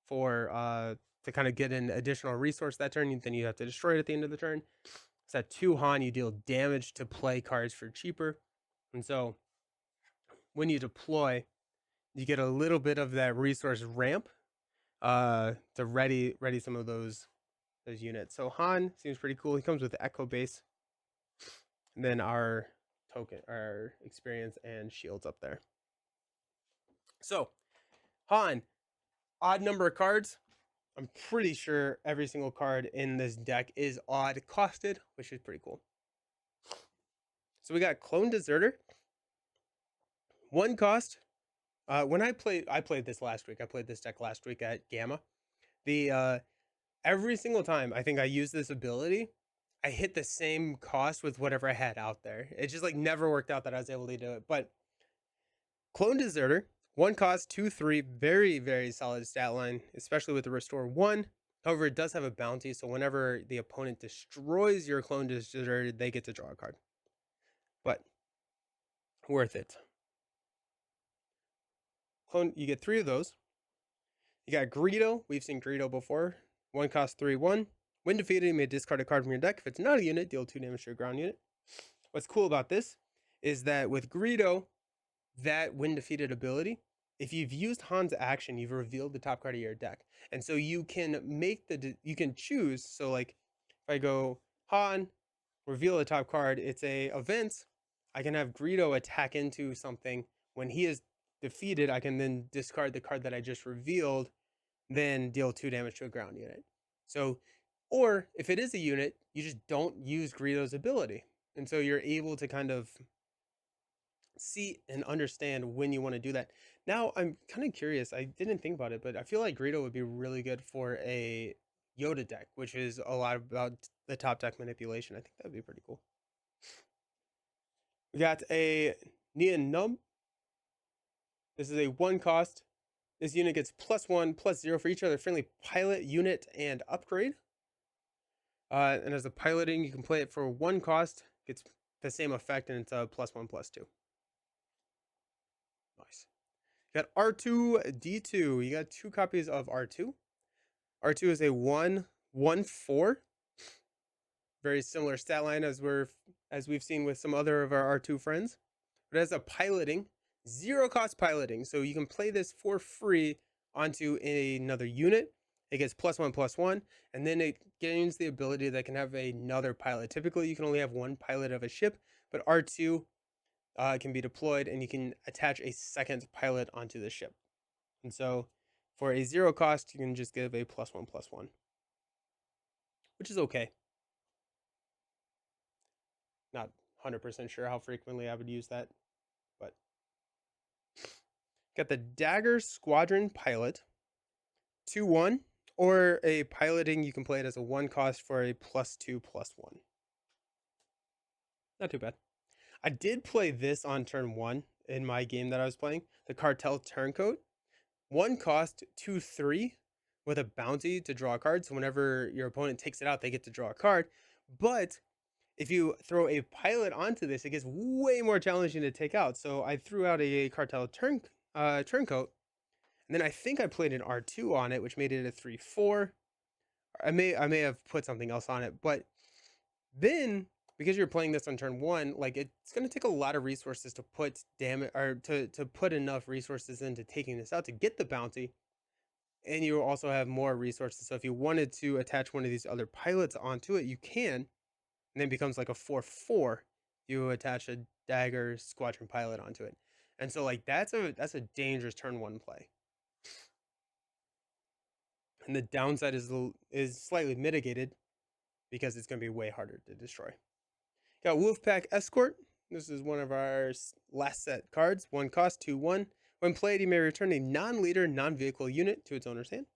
for to kind of get an additional resource that turn, then you have to destroy it at the end of the turn. Set 2 Han, you deal damage to play cards for cheaper. And so when you deploy, you get a little bit of that resource ramp to ready some of those units. So Han seems pretty cool. He comes with the Echo base, and then our token, our experience and shields up there. So Han, odd number of cards. I'm pretty sure every single card in this deck is odd costed, which is pretty cool. So we got Clone Deserter. 1 cost. When I played this last week. I played this deck last week at Gamma. The every single time I think I use this ability, I hit the same cost with whatever I had out there. It just like never worked out that I was able to do it. But Clone Deserter, 1 cost, 2/3, very, very solid stat line, especially with the Restore 1. However, it does have a bounty, so whenever the opponent destroys your Clone Deserter, they get to draw a card. But worth it. Clone, you get 3 of those. You got Greedo. We've seen Greedo before. 1 cost, 3/1. When defeated, you may discard a card from your deck. If it's not a unit, deal 2 damage to your ground unit. What's cool about this is that with Greedo, that when defeated ability, if you've used Han's action, you've revealed the top card of your deck. And so you can you can choose. So like if I go Han, reveal the top card, it's a event. I can have Greedo attack into something. When he is defeated, I can then discard the card that I just revealed, then deal 2 damage to a ground unit. So, or if it is a unit, you just don't use Greedo's ability. And so you're able to kind of see and understand when you want to do that. Now, I'm kind of curious. I didn't think about it, but I feel like Greedo would be really good for a Yoda deck, which is a lot about the top deck manipulation. I think that would be pretty cool. We got a Nian Num. This is a 1 cost. This unit gets +1, +0 for each other friendly pilot, unit, and upgrade. And as a piloting, you can play it for 1 cost. Gets the same effect, and it's a +1, +2. Nice. You got R2D2. You got 2 copies of R2. R2 is a 1/1/4. Very similar stat line as we've seen with some other of our R2 friends. But as a piloting, 0 cost piloting. So you can play this for free onto another unit. It gets +1/+1, and then it gains the ability that can have another pilot. Typically, you can only have 1 pilot of a ship, but R2 can be deployed, and you can attach a second pilot onto the ship. And so, for a 0 cost, you can just give a +1/+1, which is okay. Not 100% sure how frequently I would use that, but got the Dagger Squadron Pilot, 2/1, or a piloting. You can play it as a 1 cost for a +2/+1. Not too bad. I did play this on turn 1 in my game that I was playing, the Cartel Turncoat. 1 cost, 2/3, with a bounty to draw a card. So whenever your opponent takes it out, they get to draw a card. But if you throw a pilot onto this, it gets way more challenging to take out. So I threw out a Cartel Turncoat, and then I think I played an R2 on it, which made it a 3/4. I may have put something else on it, but then because you're playing this on turn 1, like it's going to take a lot of resources to put damage, or to put enough resources into taking this out to get the bounty, and you also have more resources. So if you wanted to attach one of these other pilots onto it, you can, and then it becomes like a 4/4. You attach a Dagger Squadron Pilot onto it, and so like that's a dangerous turn 1 play. And the downside is slightly mitigated because it's going to be way harder to destroy. Got Wolfpack Escort. This is one of our last set cards. 1 cost, 2/1. When played, you may return a non-leader, non-vehicle unit to its owner's hand.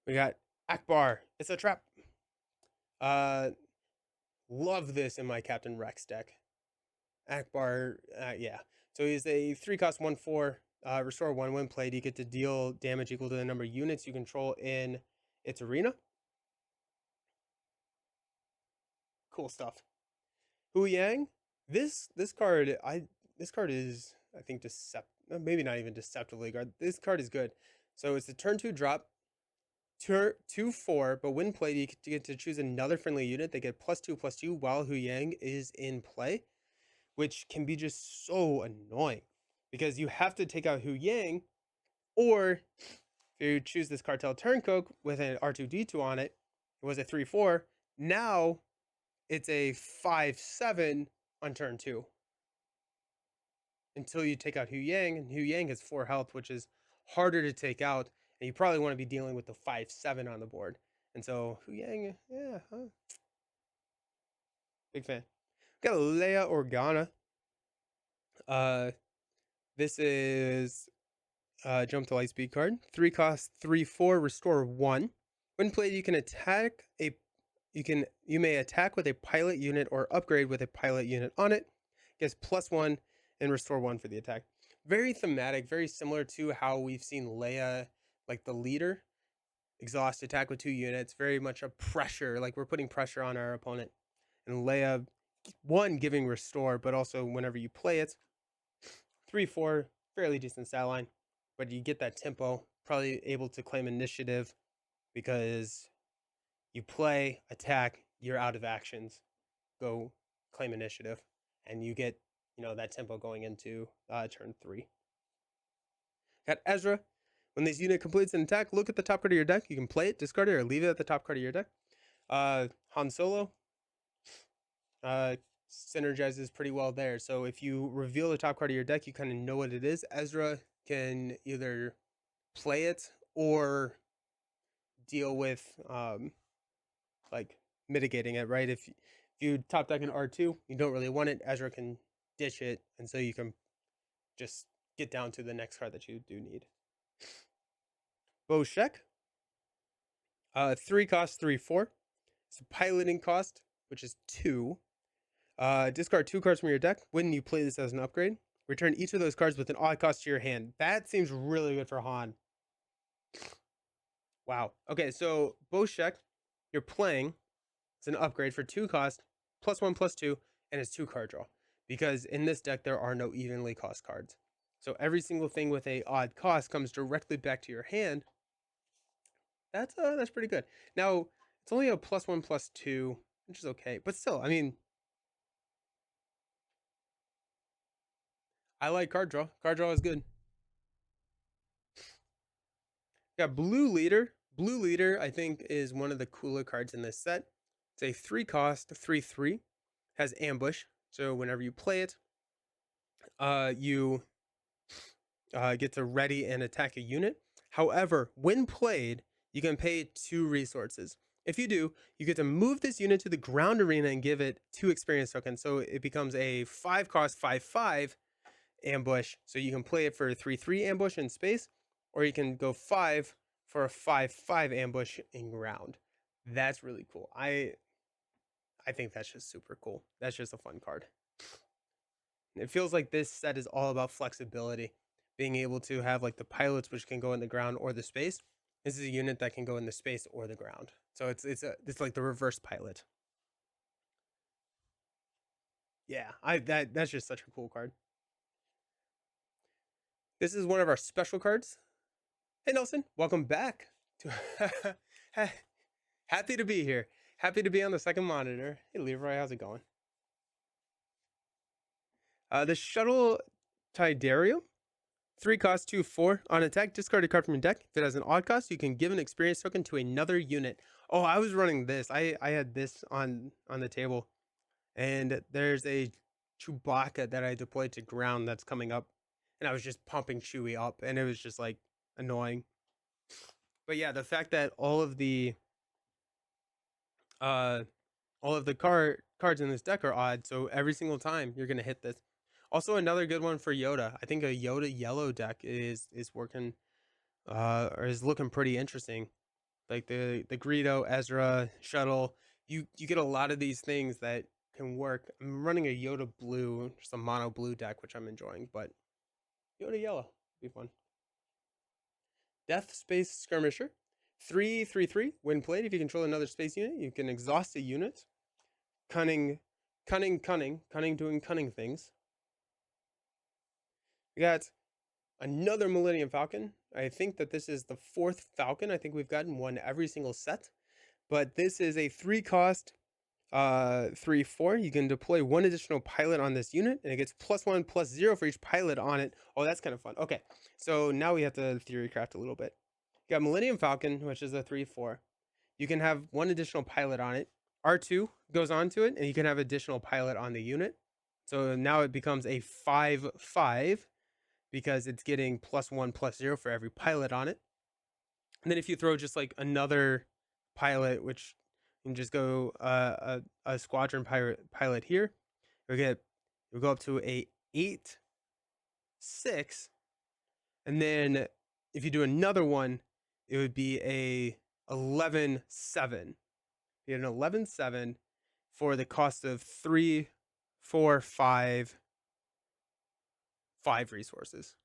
We got Akbar. It's a trap. Love this in my Captain Rex deck. Akbar, yeah. So he's a 3 cost, 1/4. Restore 1 when played. You get to deal damage equal to the number of units you control in its arena. Cool stuff. Hu Yang. This card is, I think, maybe not even deceptively good. This card is good. So it's a turn 2 drop, 2/4, but when played, you get to choose another friendly unit. They get +2/+2 while Hu Yang is in play, which can be just so annoying because you have to take out Hu Yang, or if you choose this Cartel Turncoat with an R2D2 on it, it was a 3/4. Now it's a 5/7 on turn 2 until you take out Hu Yang, and Hu Yang has 4 health, which is harder to take out, and you probably want to be dealing with the 5/7 on the board. And so Hu Yang, yeah, big fan. Got a Leia Organa. This is jump to Lightspeed card. 3 cost, 3/4, restore 1. When played, you can attack you may attack with a pilot unit or upgrade with a pilot unit on it. Gets +1 and restore 1 for the attack. Very thematic, very similar to how we've seen Leia, like the leader, exhaust attack with 2 units. Very much a pressure, like we're putting pressure on our opponent. And Leia, 1, giving restore, but also whenever you play it, 3/4, fairly decent stat line. But you get that tempo, probably able to claim initiative because you play, attack, you're out of actions, go claim initiative, and you get, that tempo going into turn 3. Got Ezra. When this unit completes an attack, look at the top card of your deck. You can play it, discard it, or leave it at the top card of your deck. Han Solo synergizes pretty well there. So if you reveal the top card of your deck, you kind of know what it is. Ezra can either play it or deal with like mitigating it, right? If you top deck an R2, you don't really want it, Ezra can ditch it, and so you can just get down to the next card that you do need. Boshek. 3 cost, 3/4. It's a piloting cost, which is 2. Discard 2 cards from your deck. When you play this as an upgrade, return each of those cards with an odd cost to your hand. That seems really good for Han. Wow. Okay, so Boshek, you're playing. It's an upgrade for 2 cost, +1/+2, and it's 2 card draw. because in this deck there are no evenly cost cards. So every single thing with a odd cost comes directly back to your hand. That's pretty good. Now it's only a +1/+2, which is okay, but still, I mean, I like card draw. Card draw is good. Got Blue Leader. Blue Leader, I think, is one of the cooler cards in this set. It's a 3-cost, 3/3, has ambush. So whenever you play it, you get to ready and attack a unit. However, when played, you can pay 2 resources. If you do, you get to move this unit to the ground arena and give it 2 experience tokens. So it becomes a 5-cost, 5/5 ambush. So you can play it for a 3/3 ambush in space, or you can go 5 for a 5/5 ambush in ground. That's really cool. I think that's just super cool. That's just a fun card. It feels like this set is all about flexibility, being able to have like the pilots which can go in the ground or the space. This is a unit that can go in the space or the ground. So it's like the reverse pilot. Yeah, that's just such a cool card. This is one of our special cards. Hey Nelson, welcome back. Happy to be here. Happy to be on the second monitor. Hey Leroy, how's it going? The Shuttle Tidarium, 3-cost, 2/4. On attack, discard a card from your deck. If it has an odd cost, you can give an experience token to another unit. Oh, I was running this. I had this on the table, and there's a Chewbacca that I deployed to ground that's coming up, and I was just pumping Chewie up, and it was just like annoying. But yeah, the fact that all of the cards in this deck are odd, so every single time you're gonna hit this. Also, another good one for Yoda. I think a Yoda yellow deck is working, or is looking pretty interesting. Like the Greedo, Ezra, Shuttle. You get a lot of these things that can work. I'm running a Yoda blue, just a mono blue deck, which I'm enjoying, but Yoda yellow be fun. Death Space Skirmisher, 3/3/3. When played, if you control another space unit, you can exhaust a unit. Cunning doing cunning things. We got another Millennium Falcon. I think that this is the 4th Falcon. I think we've gotten one every single set. But this is a 3-cost, 3/4. You can deploy 1 additional pilot on this unit, and it gets +1/+0 for each pilot on it. Oh, that's kind of fun. Okay, so now we have to theorycraft a little bit. You got Millennium Falcon, which is a 3/4. You can have 1 additional pilot on it. R2 goes onto it, and you can have additional pilot on the unit. So now it becomes a 5/5 because it's getting +1/+0 for every pilot on it. And then if you throw just like another pilot, which you can just go a squadron pilot here, we'll go up to a 8/6, and then if you do another one, it would be a 11/7. You get an 11/7 for the cost of 3, 4, 5 resources.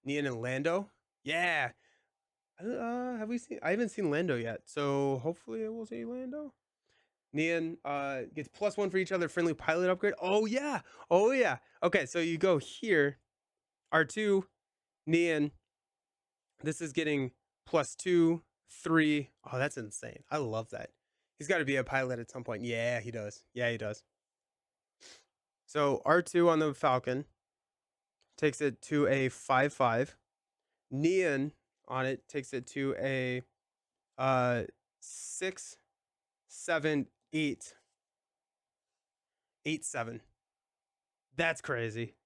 Nian and Lando, yeah. Have we seen? I haven't seen Lando yet, so hopefully we'll see Lando. Nian gets +1 for each other friendly pilot upgrade. Oh yeah, oh yeah. Okay, so you go here, R2, Nian. This is getting +2, 3. Oh, that's insane. I love that. He's got to be a pilot at some point. Yeah, he does. Yeah, he does. So R2 on the Falcon takes it to a 5/5. Nian on it takes it to a 6, 7, 8, 8/7. That's crazy.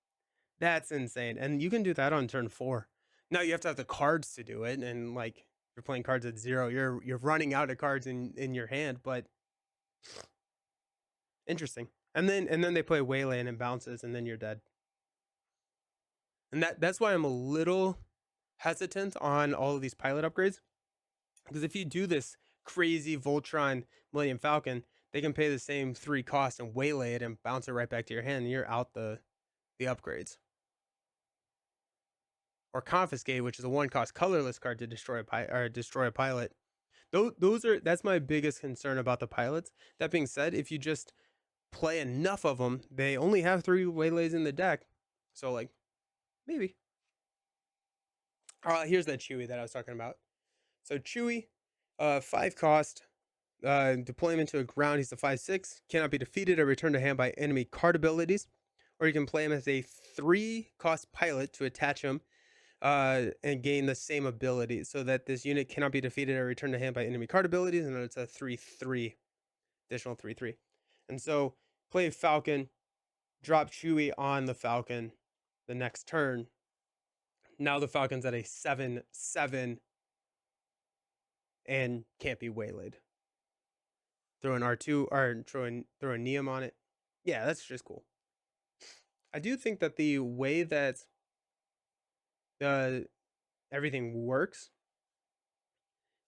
That's insane. And you can do that on turn 4. Now you have to have the cards to do it, and like you're playing cards at 0, you're running out of cards in your hand, but interesting. And then they play Waylay and it bounces, and then you're dead. And that's why I'm a little hesitant on all of these pilot upgrades. Because if you do this crazy Voltron Millennium Falcon, they can pay the same 3 cost and waylay it and bounce it right back to your hand, and you're out the upgrades. Or Confiscate, which is a 1-cost colorless card to destroy a pilot. That's my biggest concern about the pilots. That being said, if you just play enough of them, they only have 3 waylays in the deck. So, like, maybe. Here's that Chewy that I was talking about. So, Chewy, 5 cost, deployment to a ground. He's a 5/6. Cannot be defeated or returned to hand by enemy card abilities. Or you can play him as a 3 cost pilot to attach him and gain the same ability, so that this unit cannot be defeated or returned to hand by enemy card abilities, and it's a 3/3, additional 3/3. And so play Falcon, drop Chewy on the Falcon the next turn. Now the Falcon's at a 7/7 and can't be waylaid. Throw an R2 or throw a Neum on it. Yeah, that's just cool. I do think that the way that everything works,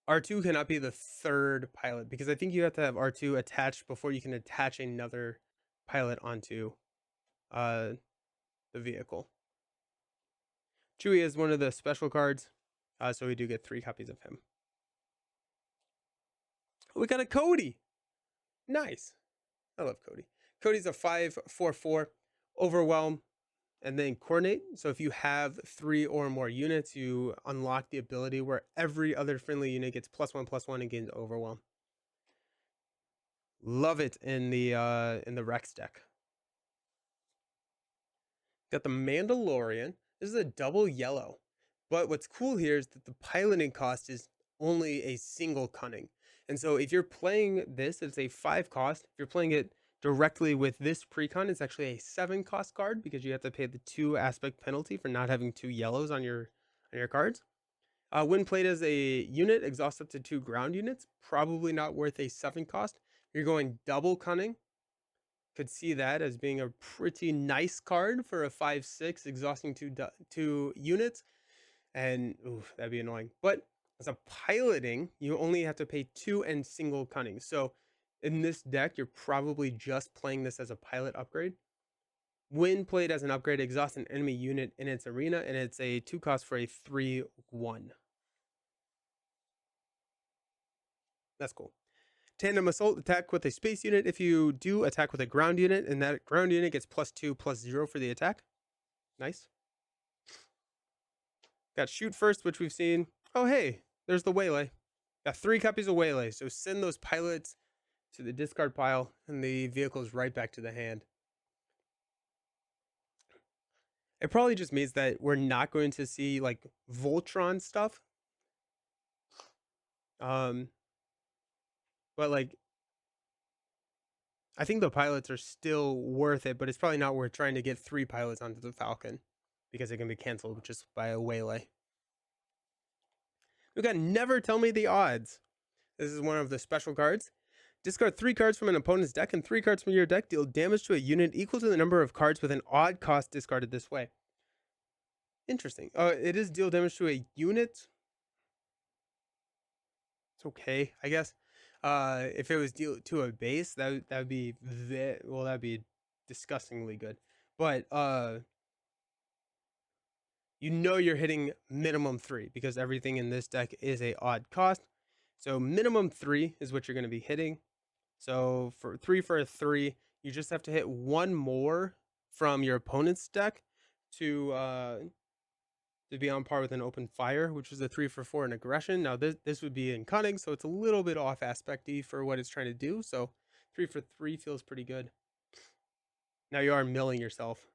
R2 cannot be the 3rd pilot, because I think you have to have R2 attached before you can attach another pilot onto the vehicle. Chewy is one of the special cards, so we do get 3 copies of him. We got a Cody. Nice. I love Cody. Cody's a 5/4/4, overwhelm, and then coordinate. So if you have 3 or more units, you unlock the ability where every other friendly unit gets +1/+1 and gains overwhelm. Love it in the Rex deck. Got the Mandalorian. This is a double yellow. But what's cool here is that the piloting cost is only a single cunning. And so if you're playing this, it's a 5 cost. If you're playing it directly with this precon, it's actually a 7 cost card, because you have to pay the 2 aspect penalty for not having 2 yellows on your cards. When played as a unit, exhaust up to 2 ground units. Probably not worth a 7 cost. You're going double cunning. Could see that as being a pretty nice card for a 5/6, exhausting 2 units. And oof, that'd be annoying. But as a piloting, you only have to pay 2 and single cunning. So in this deck, you're probably just playing this as a pilot upgrade. When played as an upgrade, exhaust an enemy unit in its arena, and it's a 2 cost for a 3/1. That's cool. Tandem assault, attack with a space unit. If you do, attack with a ground unit, and that ground unit gets +2/+0 for the attack. Nice. Got shoot first, which we've seen. Oh, hey, there's the waylay. Got 3 copies of waylay. So send those pilots to the discard pile, and the vehicle's right back to the hand. It probably just means that we're not going to see like Voltron stuff. But like, I think the pilots are still worth it, but it's probably not worth trying to get 3 pilots onto the Falcon, because it can be canceled just by a waylay. We got Never Tell Me the Odds. This is one of the special cards. Discard 3 cards from an opponent's deck and 3 cards from your deck. Deal damage to a unit equal to the number of cards with an odd cost discarded this way. Interesting. It is deal damage to a unit. It's okay, I guess. If it was deal to a base, that would be that'd be disgustingly good. But you know you're hitting minimum 3, because everything in this deck is a odd cost. So minimum 3 is what you're going to be hitting. So for 3 for a 3, you just have to hit 1 more from your opponent's deck to be on par with an open fire, which is a 3 for 4 in aggression. Now this would be in cunning, so it's a little bit off aspect-y for what it's trying to do. So 3 for 3 feels pretty good. Now you are milling yourself.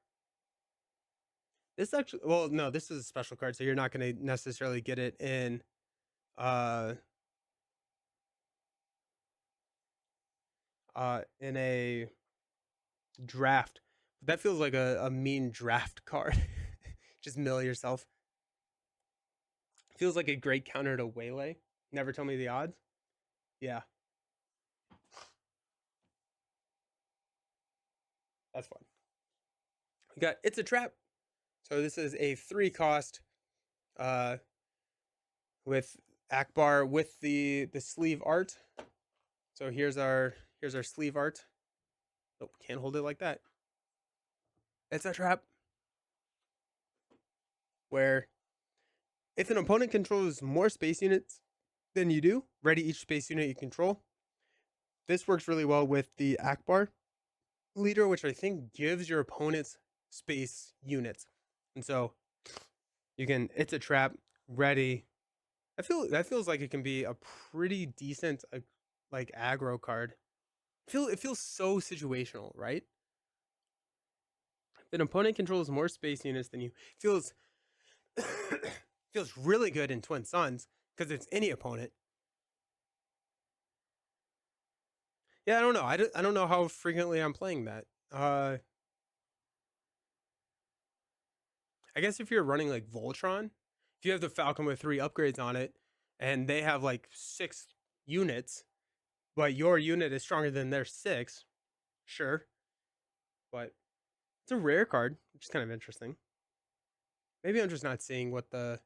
This actually, well, no, this is a special card, so you're not going to necessarily get it in in a draft. But that feels like a mean draft card. Just mill yourself. Feels like a great counter to waylay. Never Tell Me the Odds. Yeah. That's fun. We got It's a Trap. So this is a 3 cost with Akbar with the sleeve art. So here's our sleeve art. Oh, can't hold it like that. It's a trap. Where if an opponent controls more space units than you do, ready each space unit you control. This works really well with the Akbar. leader, which I think gives your opponent's space units. And so you can, it's a trap, ready. That feels like it can be a pretty decent like aggro card. It feels so situational, right? If an opponent controls more space units than you, feels feels really good in Twin Suns because it's any opponent. Yeah, I don't know. I don't know how frequently I'm playing that. I guess if you're running like Voltron, if you have the Falcon with 3 upgrades on it, and they have like 6 units, but your unit is stronger than their 6, sure. But it's a rare card, which is kind of interesting. Maybe I'm just not seeing what the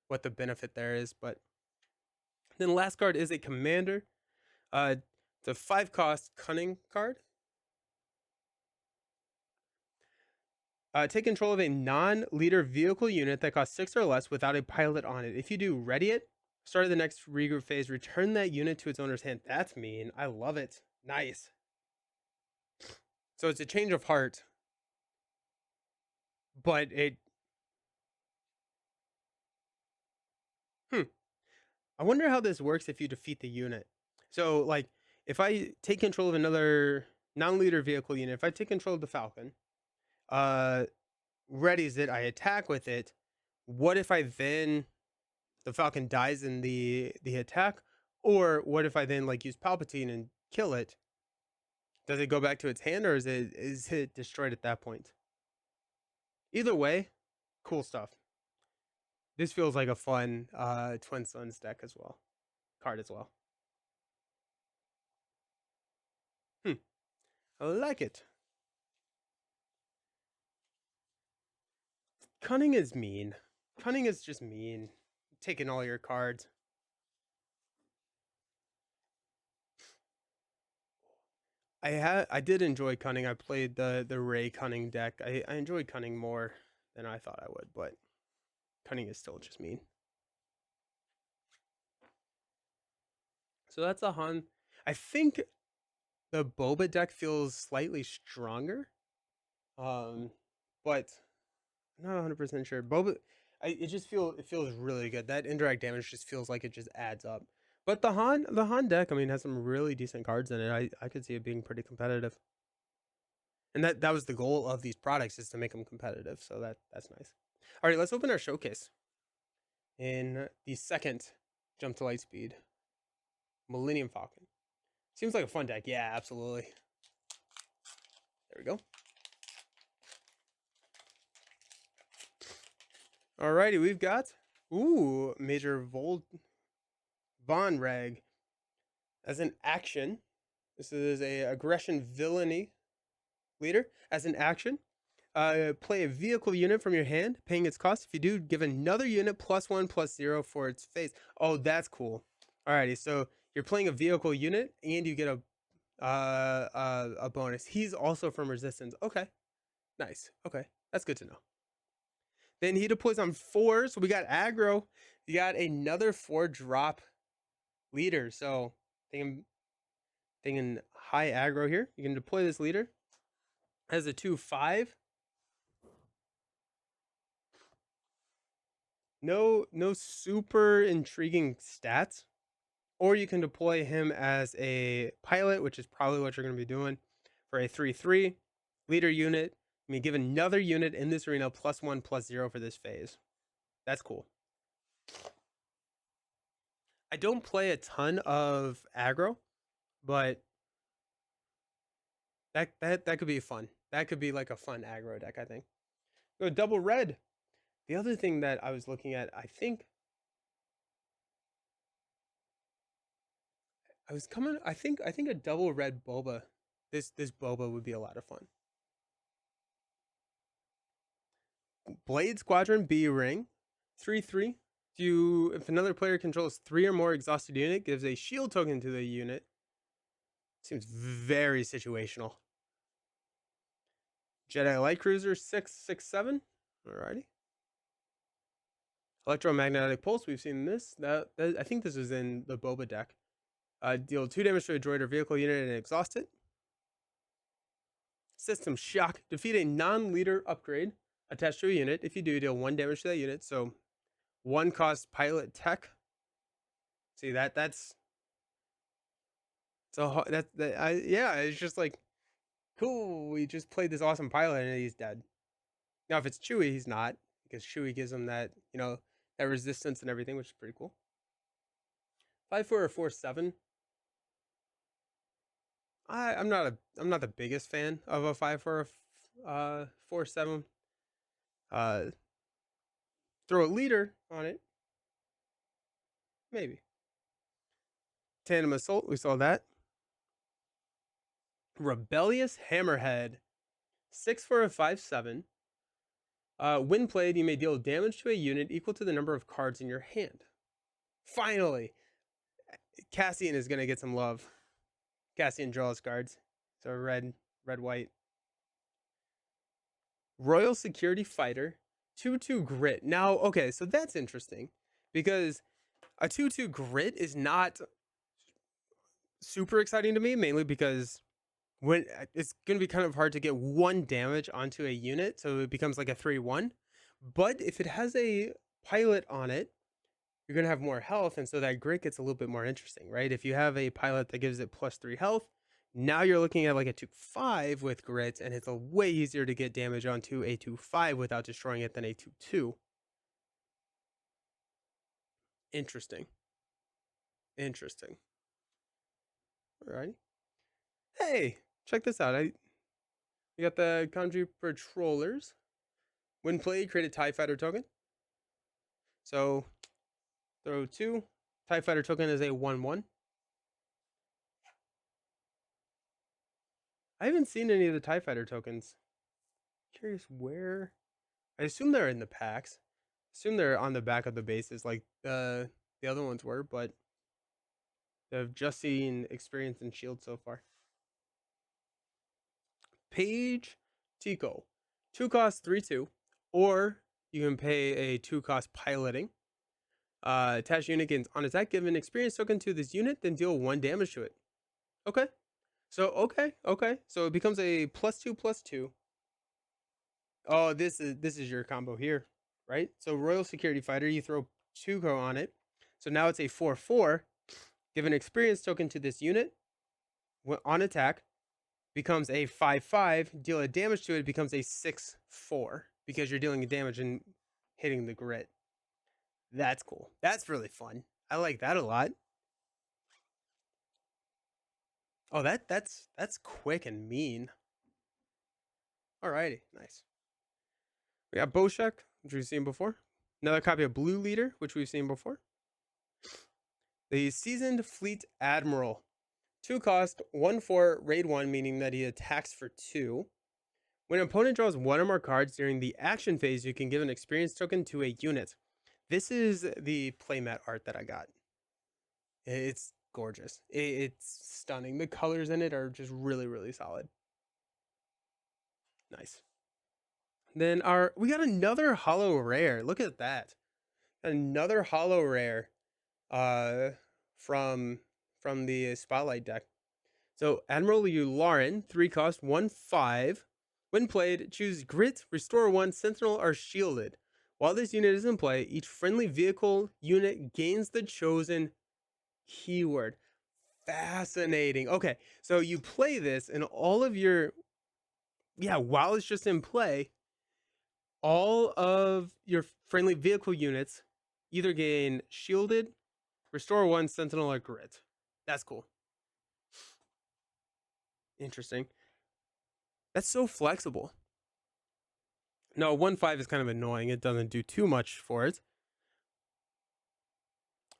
benefit there is, but then the last card is a commander. It's a 5-cost cunning card. Take control of a non-leader vehicle unit that costs 6 or less without a pilot on it. If you do, ready it. Start of the next regroup phase. Return that unit to its owner's hand. That's mean. I love it. Nice. So it's a change of heart, but it. I wonder how this works if you defeat the unit. So like, if I take control of another non-leader vehicle unit, if I take control of the Falcon, readies it, I attack with it. What if I then the Falcon dies in the attack, or what if I then like use Palpatine and kill it? Does it go back to its hand, or is it destroyed at that point? Either way, cool stuff. This feels like a fun Twin Suns deck as well, card as well. I like it. Cunning is mean. Cunning is just mean. Taking all your cards. I did enjoy Cunning. I played the Ray Cunning deck. I enjoyed Cunning more than I thought I would, but Cunning is still just mean. So that's a Han. I think the Boba deck feels slightly stronger. But I'm not 100% sure. Boba, it feels really good. That indirect damage just feels like it just adds up. But the Han deck, I mean, has some really decent cards in it. I could see it being pretty competitive. And that was the goal of these products, is to make them competitive. So that's nice. All right, let's open our showcase. In the second Jump to Lightspeed, Millennium Falcon. Seems like a fun deck. Yeah, absolutely. There we go. Alrighty, we've got Major Von Rag. As an action, this is a aggression villainy leader. As an action, play a vehicle unit from your hand, paying its cost. If you do, give another unit +1/+0 for its phase. Oh, that's cool. Alrighty, so you're playing a vehicle unit and you get a bonus. He's also from resistance. Okay, nice. Okay, that's good to know. Then he deploys on 4, so we got aggro. You got another 4-drop leader. So thinking high aggro here. You can deploy this leader. Has a 2/5. No super intriguing stats. Or you can deploy him as a pilot, which is probably what you're going to be doing for a 3/3 leader unit. I mean, give another unit in this arena +1/+0 for this phase. That's cool. I don't play a ton of aggro, but that could be fun. That could be like a fun aggro deck, I think. Go double red. The other thing that I was looking at, I think I think a double red Boba. This Boba would be a lot of fun. Blade Squadron B ring. 3/3. If another player controls 3 or more exhausted unit, gives a shield token to the unit. Seems very situational. Jedi Light Cruiser 667. Alrighty. Electromagnetic Pulse. We've seen this. I think this is in the Boba deck. Deal 2 damage to a droid or vehicle unit and exhaust it. System Shock. Defeat a non-leader upgrade attached to a unit. If you do, deal 1 damage to that unit. So 1 cost pilot tech. See that's so yeah, it's just like cool. We just played this awesome pilot and he's dead. Now if it's Chewie, he's not, because Chewie gives him that, that resistance and everything, which is pretty cool. 5-4 or 4-7. I'm not the biggest fan of a 5-4 4-7. Throw a leader on it, maybe. Tandem Assault, we saw that. Rebellious Hammerhead, 6-4 or 5-7. When played, you may deal damage to a unit equal to the number of cards in your hand. Finally, Cassian is gonna get some love. Cassian draws cards, so red, white. Royal Security Fighter, 2-2 grit. Now, okay, so that's interesting because a 2-2 grit is not super exciting to me, mainly because when it's going to be kind of hard to get 1 damage onto a unit, so it becomes like a 3-1. But if it has a pilot on it, you're going to have more health, and so that grit gets a little bit more interesting, right? If you have a pilot that gives it +3 health, now you're looking at like a 2-5 with grit, and it's a way easier to get damage onto a 2-5 without destroying it than a 2-2. Interesting. All right. Hey, check this out. We got the Country Patrollers. When played, create a TIE Fighter token. So, throw 2. TIE Fighter token is a 1-1. I haven't seen any of the TIE Fighter tokens. Curious where. I assume they're in the packs. Assume they're on the back of the bases like the other ones were, but I've just seen Experience and Shield so far. Page Tico. 2 cost 3-2. Or you can pay a 2 cost piloting. Attach unit gains on attack, give an experience token to this unit, then deal 1 damage to it. Okay. So okay. So it becomes a +2/+2. Oh, this is your combo here, right? So Royal Security Fighter, you throw 2 on it. So now it's a 4/4. Give an experience token to this unit on attack, becomes a 5/5. Deal a damage to it, becomes a 6/4 because you're dealing damage and hitting the grit. That's cool. That's really fun. I like that a lot. Oh, that's quick and mean. Alrighty, nice. We got Boshek, which we've seen before. Another copy of Blue Leader, which we've seen before. The Seasoned Fleet Admiral. 2 cost, 1/4, raid 1, meaning that he attacks for 2. When an opponent draws 1 or more cards during the action phase, you can give an experience token to a unit. This is the playmat art that I got. It's gorgeous. It's stunning. The colors in it are just really, really solid. Nice. Then we got another holo rare. Look at that. Another holo rare from the Spotlight deck. So Admiral Yularen, 3 cost, 1/5. When played, choose Grit, Restore 1, Sentinel, or Shielded. While this unit is in play, each friendly vehicle unit gains the chosen keyword. Fascinating. Okay, so you play this and all of your, while it's just in play, all of your friendly vehicle units either gain Shielded, Restore 1, Sentinel, or Grit. That's cool. Interesting. That's so flexible. No, 1/5 is kind of annoying. It doesn't do too much for it.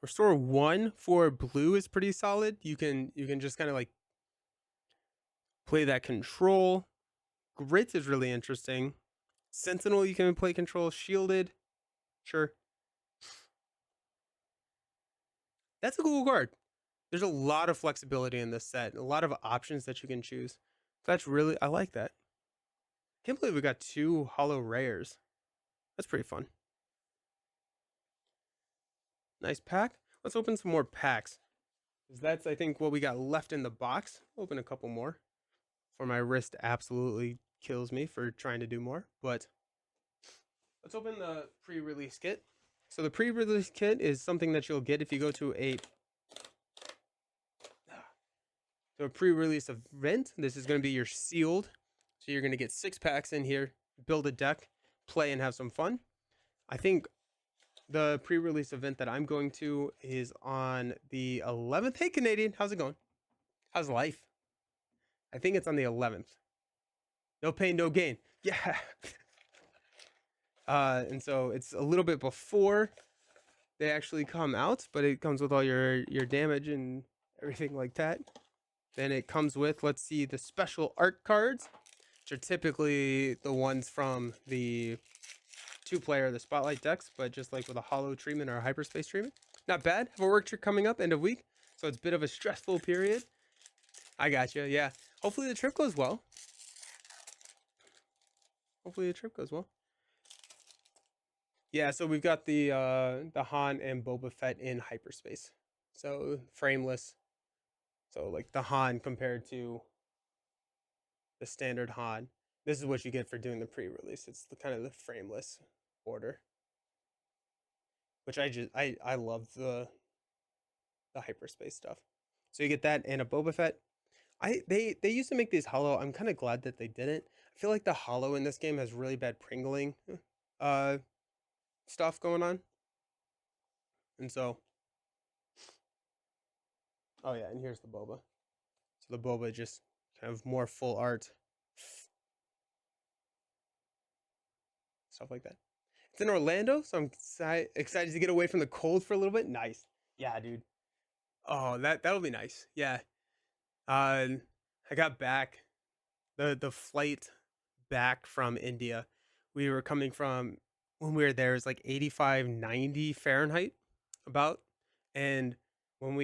Restore 1 for blue is pretty solid. You can just kind of like play that control. Grit is really interesting. Sentinel, you can play control. Shielded, sure. That's a cool card. There's a lot of flexibility in this set. A lot of options that you can choose. That's really, I like that. Can't believe we got 2 holo rares. That's pretty fun. Nice pack. Let's open some more packs. That's, I think, what we got left in the box. Open a couple more. for my wrist absolutely kills me for trying to do more. But let's open the pre-release kit. So the pre-release kit is something that you'll get if you go to a pre-release event. This is going to be your sealed. So you're going to get 6 packs in here, build a deck, play, and have some fun. I think the pre-release event that I'm going to is on the 11th. Hey, Canadian, how's it going? How's life? I think it's on the 11th. No pain, no gain. Yeah. And so it's a little bit before they actually come out, but it comes with all your damage and everything like that. Then it comes with, let's see, the special art cards, which are typically the ones from the 2-player, the Spotlight decks, but just like with a hollow treatment or a hyperspace treatment. Not bad. Have a work trip coming up, end of week. So it's a bit of a stressful period. I got you. Yeah. Hopefully the trip goes well. Yeah, so we've got the Han and Boba Fett in hyperspace. So frameless. So like the Han compared to the standard Han. This is what you get for doing the pre-release. It's the kind of the frameless order. Which I love the hyperspace stuff. So you get that and a Boba Fett. They used to make these hollow. I'm kind of glad that they didn't. I feel like the hollow in this game has really bad pringling stuff going on. And so oh yeah, and here's the Boba. So the Boba just kind of more full art. Stuff like that. It's in Orlando, so I'm excited to get away from the cold for a little bit. Nice. Yeah, dude. Oh, that'll be nice. Yeah. I got back the flight back from India. We were coming from when we were there, it was like 85, 90 Fahrenheit about. And when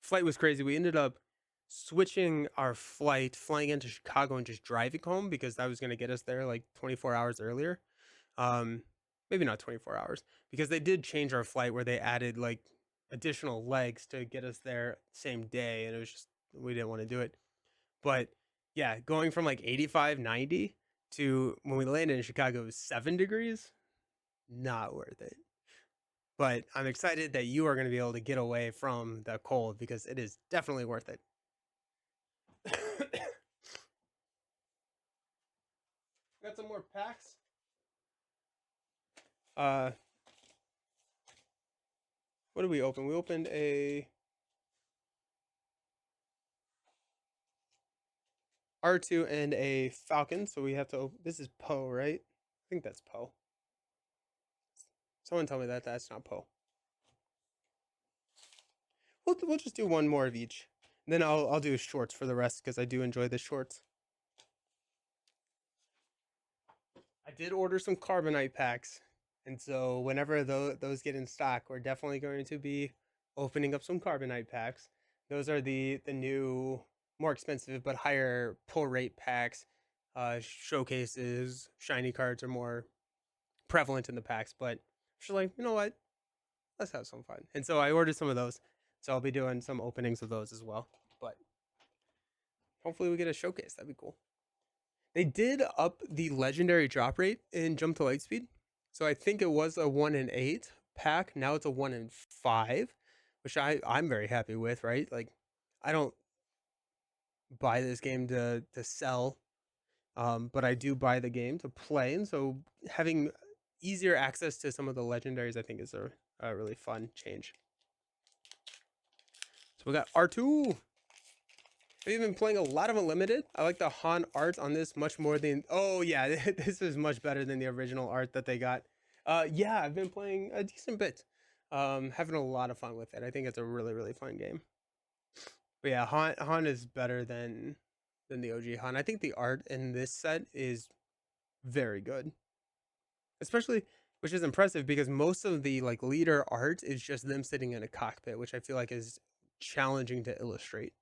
flight was crazy. We ended up switching our flight, flying into Chicago and just driving home because that was going to get us there like 24 hours earlier. Maybe not 24 hours because they did change our flight where they added like additional legs to get us there same day. And it was just, we didn't want to do it. But yeah, going from like 85, 90 to when we landed in Chicago, it was 7 degrees. Not worth it. But I'm excited that you are going to be able to get away from the cold because it is definitely worth it. Got some more packs. What did we open? We opened a R2 and a Falcon, so we have to open. This is Poe, right? I think that's Poe. Someone tell me that that's not Poe. We'll just do one more of each. And then I'll do shorts for the rest because I do enjoy the shorts. I did order some Carbonite packs, and so whenever those get in stock, we're definitely going to be opening up some Carbonite packs. Those are the new, more expensive but higher pull rate packs. Showcases, shiny cards are more prevalent in the packs, but just like, you know what? Let's have some fun. And so I ordered some of those. So I'll be doing some openings of those as well. But hopefully we get a showcase. That'd be cool. They did up the legendary drop rate in Jump to Lightspeed. So I think it was a 1 in 8 pack. Now it's a 1 in 5, which I'm very happy with, right? Like, I don't buy this game to sell, but I do buy the game to play. And so having easier access to some of the legendaries, I think, is a really fun change. So we got R2. Have you been playing a lot of Unlimited? I like the Han art on this much more than... Oh, yeah, this is much better than the original art that they got. Yeah, I've been playing a decent bit. Having a lot of fun with it. I think it's a really, really fun game. But yeah, Han is better than the OG Han. I think the art in this set is very good. Especially, which is impressive because most of the like leader art is just them sitting in a cockpit, which I feel like is challenging to illustrate.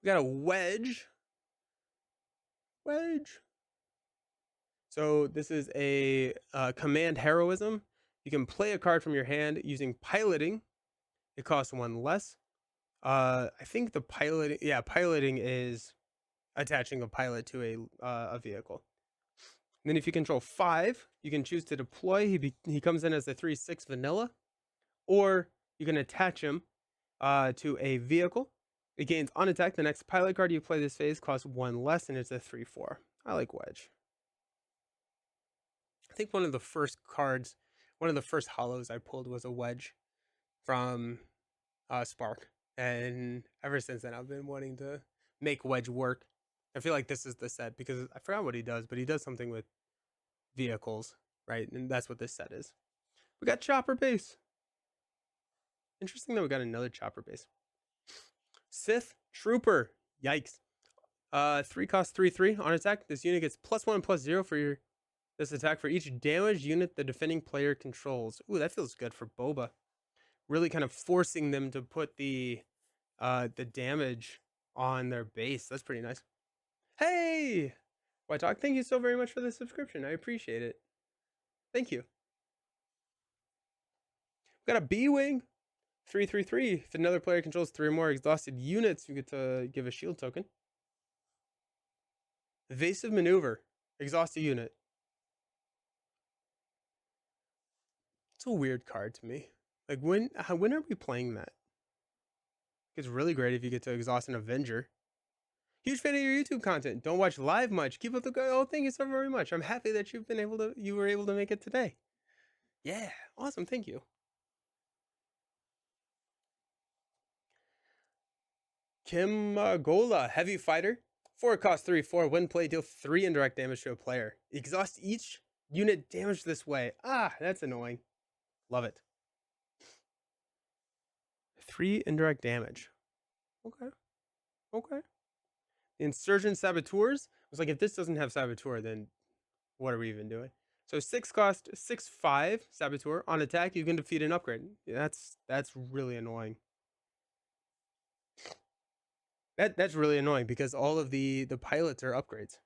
We got a wedge. So this is a command heroism. You can play a card from your hand using piloting. It costs 1 less. I think the piloting, yeah, piloting is attaching a pilot to a vehicle. And then if you control 5, you can choose to deploy. He comes in as a 3/6 vanilla, or you can attach him to a vehicle. It gains on attack. The next pilot card you play this phase costs 1 less, and it's a 3/4. I like Wedge. I think one of the first cards, one of the first hollows I pulled was a Wedge from Spark, and ever since then I've been wanting to make Wedge work. I feel like this is the set because I forgot what he does, but he does something with vehicles, right? And that's what this set is. We got Chopper Base. Interesting that we got another Chopper Base. Sith Trooper. Yikes. 3 cost 3/3 on attack. This unit gets +1/+0 for this attack for each damage unit the defending player controls. Ooh, that feels good for Boba. Really kind of forcing them to put the damage on their base. That's pretty nice. Hey, White Talk, thank you so very much for the subscription. I appreciate it. Thank you. We got a B-Wing. 3/3/3. If another player controls 3 or more exhausted units, you get to give a shield token. Evasive Maneuver. Exhaust a unit. It's a weird card to me. Like, when are we playing that? It's really great if you get to exhaust an Avenger. Huge fan of your YouTube content. Don't watch live much. Keep up the good. Oh, thank you so very much. I'm happy that you were able to make it today. Yeah, awesome. Thank you. Kim Gola, heavy fighter. 4 cost 3/4. When play, deal 3 indirect damage to a player. Exhaust each unit damage this way. Ah, that's annoying. Love it. 3 indirect damage. Okay. Okay. Insurgent Saboteurs. I was like, if this doesn't have Saboteur, then what are we even doing? So 6 cost 6/5 Saboteur. On attack, you can defeat an upgrade. That's really annoying. That's really annoying because all of the pilots are upgrades.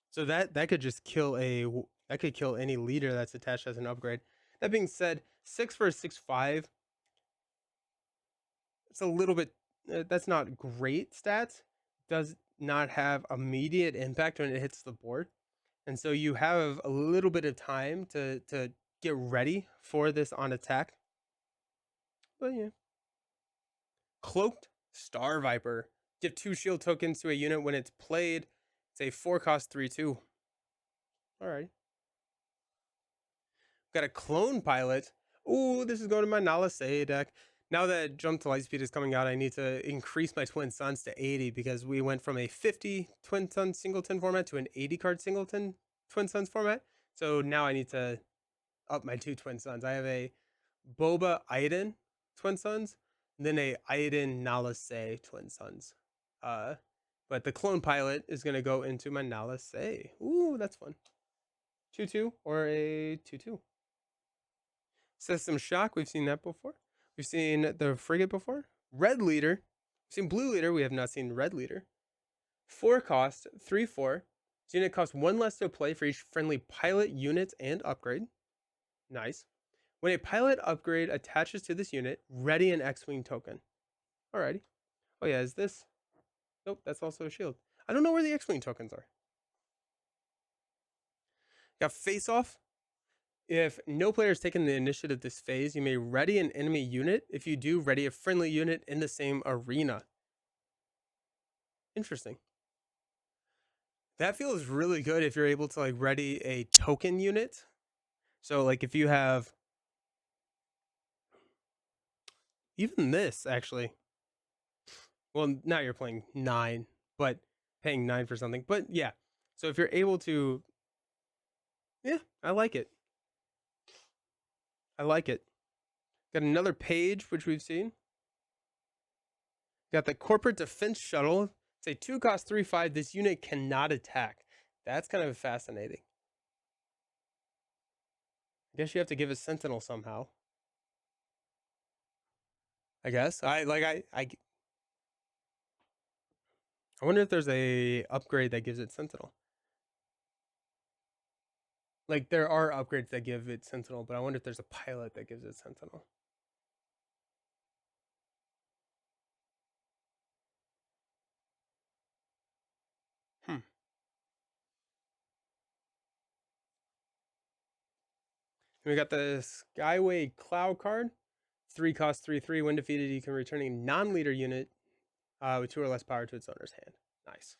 So that could just kill any leader that's attached as an upgrade. That being said, 6 for a 6/5. It's a little bit. That's not great stats. Does not have immediate impact when it hits the board, and so you have a little bit of time to get ready for this on attack. But yeah, Cloaked Star Viper. Give 2 shield tokens to a unit when it's played. It's a 4 cost 3/2. All right. Got a clone pilot. Ooh, this is going to my Nala Say deck. Now that Jump to Lightspeed is coming out, I need to increase my Twin Suns to 80 because we went from a 50 Twin Suns singleton format to an 80 card singleton Twin Suns format. So now I need to up my 2 Twin Suns. I have a Boba Iden Twin Suns, and then a Iden Nala Say Twin Suns. But the clone pilot is going to go into my Nala Say. Ooh, that's fun. 2/2 or a 2/2. System Shock, we've seen that before. We've seen the Frigate before. Red Leader. We've seen Blue Leader. We have not seen Red Leader. 4 cost, 3/4. This unit costs 1 less to play for each friendly pilot unit and upgrade. Nice. When a pilot upgrade attaches to this unit, ready an X-Wing token. Alrighty. Oh yeah, is this? Nope, that's also a shield. I don't know where the X-Wing tokens are. Got Face Off. If no player has taken the initiative this phase, you may ready an enemy unit. If you do, ready a friendly unit in the same arena. Interesting. That feels really good if you're able to like ready a token unit. So like if you have even this actually. Well, now you're playing 9, but paying 9 for something. But yeah. So if you're able to, yeah, I like it. I like it. Got another page, which we've seen. Got the Corporate Defense Shuttle. It's a 2 cost 3/5. This unit cannot attack. That's kind of fascinating. I guess you have to give a Sentinel somehow. I guess. I wonder if there's a upgrade that gives it Sentinel. Like there are upgrades that give it Sentinel, but I wonder if there's a pilot that gives it Sentinel. We got the Skyway Cloud card. 3 cost 3/3. When defeated, you can return a non-leader unit with 2 or less power to its owner's hand. Nice.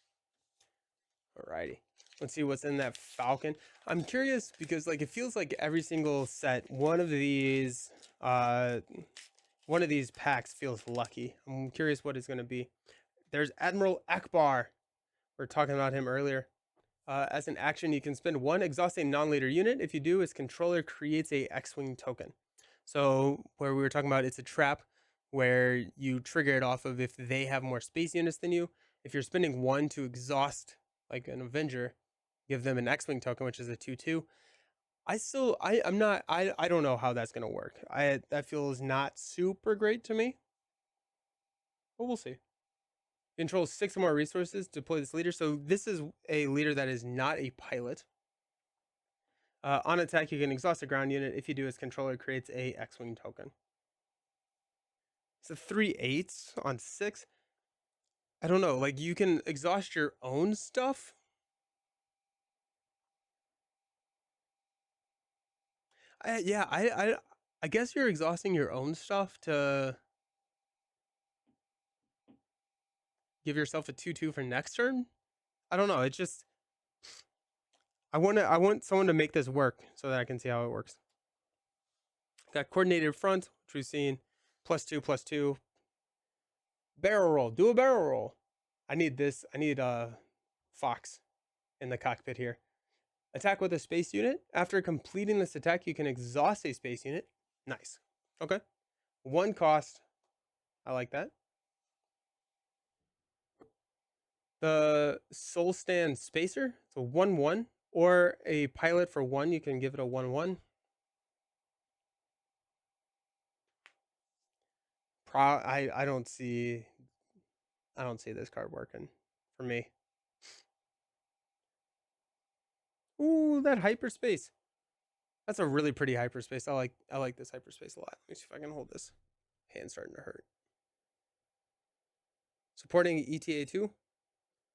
Alrighty. Let's see what's in that Falcon. I'm curious because like it feels like every single set, one of these packs feels lucky. I'm curious what it's gonna be. There's Admiral Akbar. We were talking about him earlier. As an action, you can spend 1 exhausting non-leader unit. If you do, its controller creates a X-Wing token. So where we were talking about, it's a trap where you trigger it off of if they have more space units than you. If you're spending 1 to exhaust like an Avenger, give them an X-Wing token, which is a 2/2. I don't know how that's gonna work. That feels not super great to me, but we'll see. Control 6 or more resources to deploy this leader. So this is a leader that is not a pilot. On attack, you can exhaust a ground unit. If you do, its controller creates a X-Wing token. It's a 3/8 on 6. I don't know. Like you can exhaust your own stuff. I guess you're exhausting your own stuff to give yourself a 2/2 for next turn. I don't know. It's just I want someone to make this work so that I can see how it works. Got coordinated front, which we've seen. +2/+2. Barrel roll. Do a barrel roll. I need this. I need Fox in the cockpit here. Attack with a space unit. After completing this attack, you can exhaust a space unit. Nice. Okay. 1 cost. I like that. The Soul Stand Spacer. It's a 1/1. Or a pilot for 1. You can give it a 1/1. I don't see this card working for me. Ooh, that hyperspace. That's a really pretty hyperspace. I like this hyperspace a lot. Let me see if I can hold this. Hand's starting to hurt. Supporting ETA2.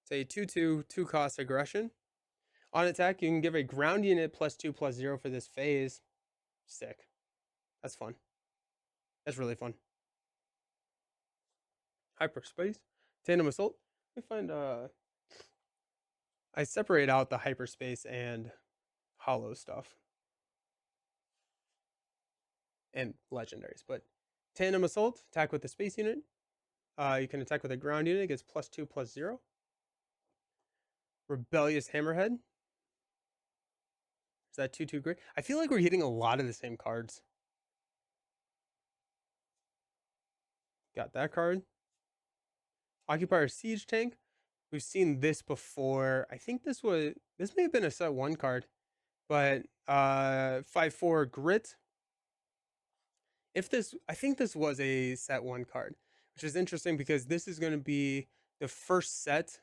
It's a 2/2, 2 cost aggression. On attack, you can give a ground unit +2/+0 for this phase. Sick. That's fun. That's really fun. Hyperspace. Tandem assault. Let me find I separate out the hyperspace and hollow stuff. And legendaries, but tandem assault, attack with the space unit. You can attack with a ground unit, it gets +2/+0. Rebellious Hammerhead. Is that 2/2 great? I feel like we're hitting a lot of the same cards. Got that card. Occupier Siege Tank. We've seen this before. I think this may have been a set 1 card, but 5/4 Grit. I think this was a set 1 card, which is interesting because this is going to be the first set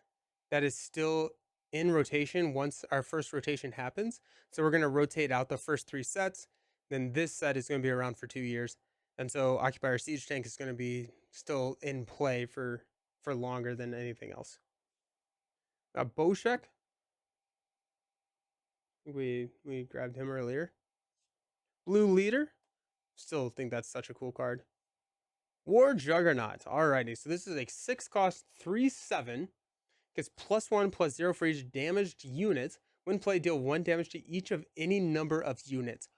that is still in rotation once our first rotation happens. So we're going to rotate out the first 3 sets. Then this set is going to be around for 2 years. And so Occupier Siege Tank is going to be still in play for longer than anything else. Boshek. We grabbed him earlier. Blue Leader. Still think that's such a cool card. War Juggernaut. Alrighty, so this is a 6 cost 3/7. Gets +1/+0 for each damaged unit. When played, deal 1 damage to each of any number of units.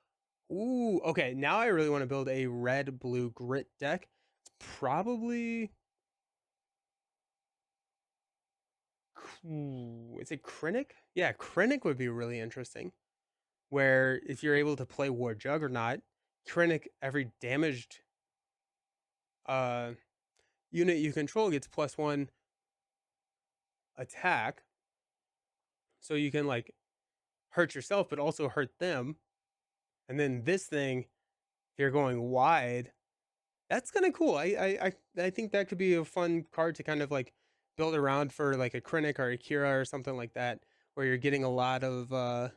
Ooh, okay. Now I really want to build a red-blue grit deck. It's probably... Ooh, is it Krennic? Yeah, Krennic would be really interesting. Where if you're able to play War Juggernaut, Krennic, every damaged unit you control gets +1 attack. So you can like hurt yourself, but also hurt them. And then this thing, if you're going wide, that's kind of cool. I think that could be a fun card to kind of like build around for like a Krennic or a Kira or something like that, where you're getting a lot of where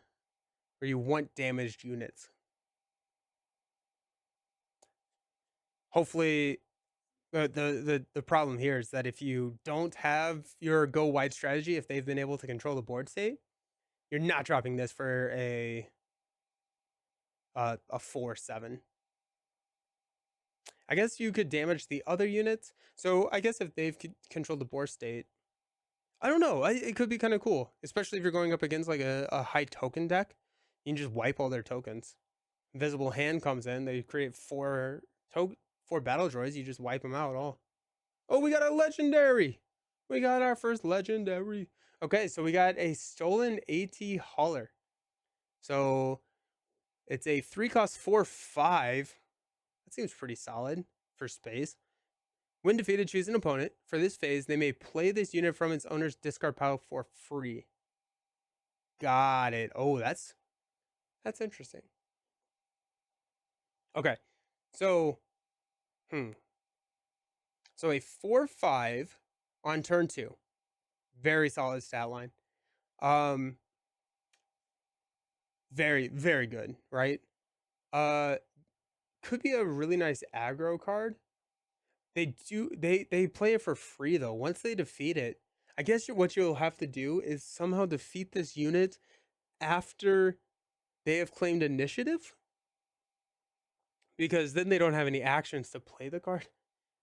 you want damaged units. Hopefully, the problem here is that if you don't have your go wide strategy, if they've been able to control the board state, you're not dropping this for a a 4/7. I guess you could damage the other units. So I guess if they've controlled the boar state, I don't know. It could be kind of cool, especially if you're going up against like a high token deck. You can just wipe all their tokens. Invisible Hand comes in. They create four battle droids. You just wipe them out all. Oh, we got a legendary. We got our first legendary. Okay, so we got a stolen AT hauler. So it's a 3-cost 4/5. That seems pretty solid for space. When defeated, choose an opponent. For this phase, they may play this unit from its owner's discard pile for free. Got it. Oh, that's interesting. Okay. So, So a 4/5 on turn 2. Very solid stat line. Very, very good, right? Could be a really nice aggro card. They play it for free though. Once they defeat it, I guess what you'll have to do is somehow defeat this unit after they have claimed initiative, because then they don't have any actions to play the card.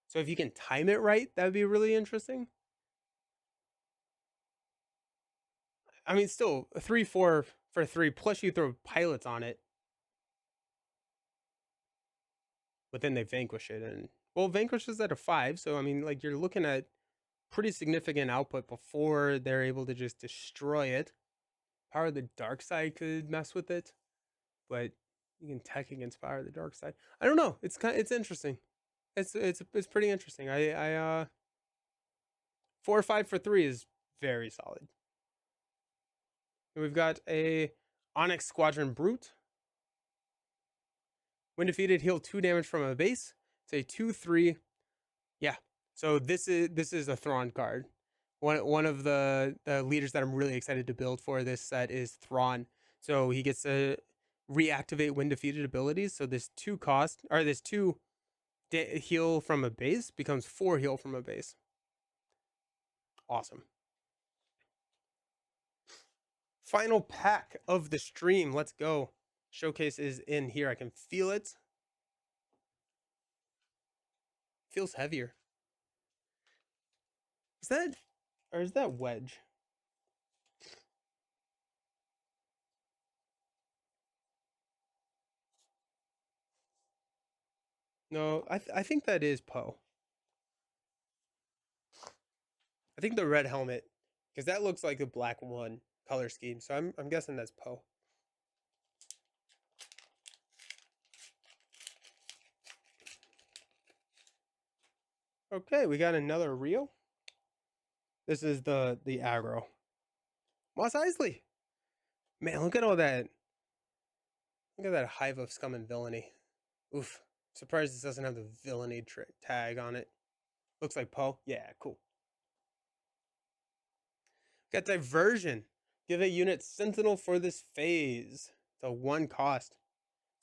So if you can time it right, that would be really interesting. I mean, still 3/4 for 3, plus you throw pilots on it, but then they vanquish it, and well, vanquish is at a 5, so I mean, like, you're looking at pretty significant output before they're able to just destroy it. Power of the Dark Side could mess with it, but you can tech against Power of the Dark Side. I don't know. It's interesting. It's pretty interesting. 4/5 for 3 is very solid. And we've got a Onyx Squadron Brute. When defeated, heal 2 damage from a base. It's a 2/3. Yeah. So this is a Thrawn card. One of the leaders that I'm really excited to build for this set is Thrawn. So he gets to reactivate when defeated abilities. So this 2 cost, or this 2 heal from a base becomes 4 heal from a base. Awesome. Final pack of the stream. Let's go. Showcase is in here. I can feel it. Feels heavier. Is that, or is that Wedge? No, I think that is Poe. I think the red helmet, because that looks like a black one color scheme. So I'm guessing that's Poe. Okay, we got another Rio. This is the aggro. Mos Eisley. Man, look at all that. Look at that hive of scum and villainy. Oof. Surprised this doesn't have the villainy tag on it. Looks like Poe. Yeah, cool. Got Diversion. Give a unit Sentinel for this phase. It's a 1 cost.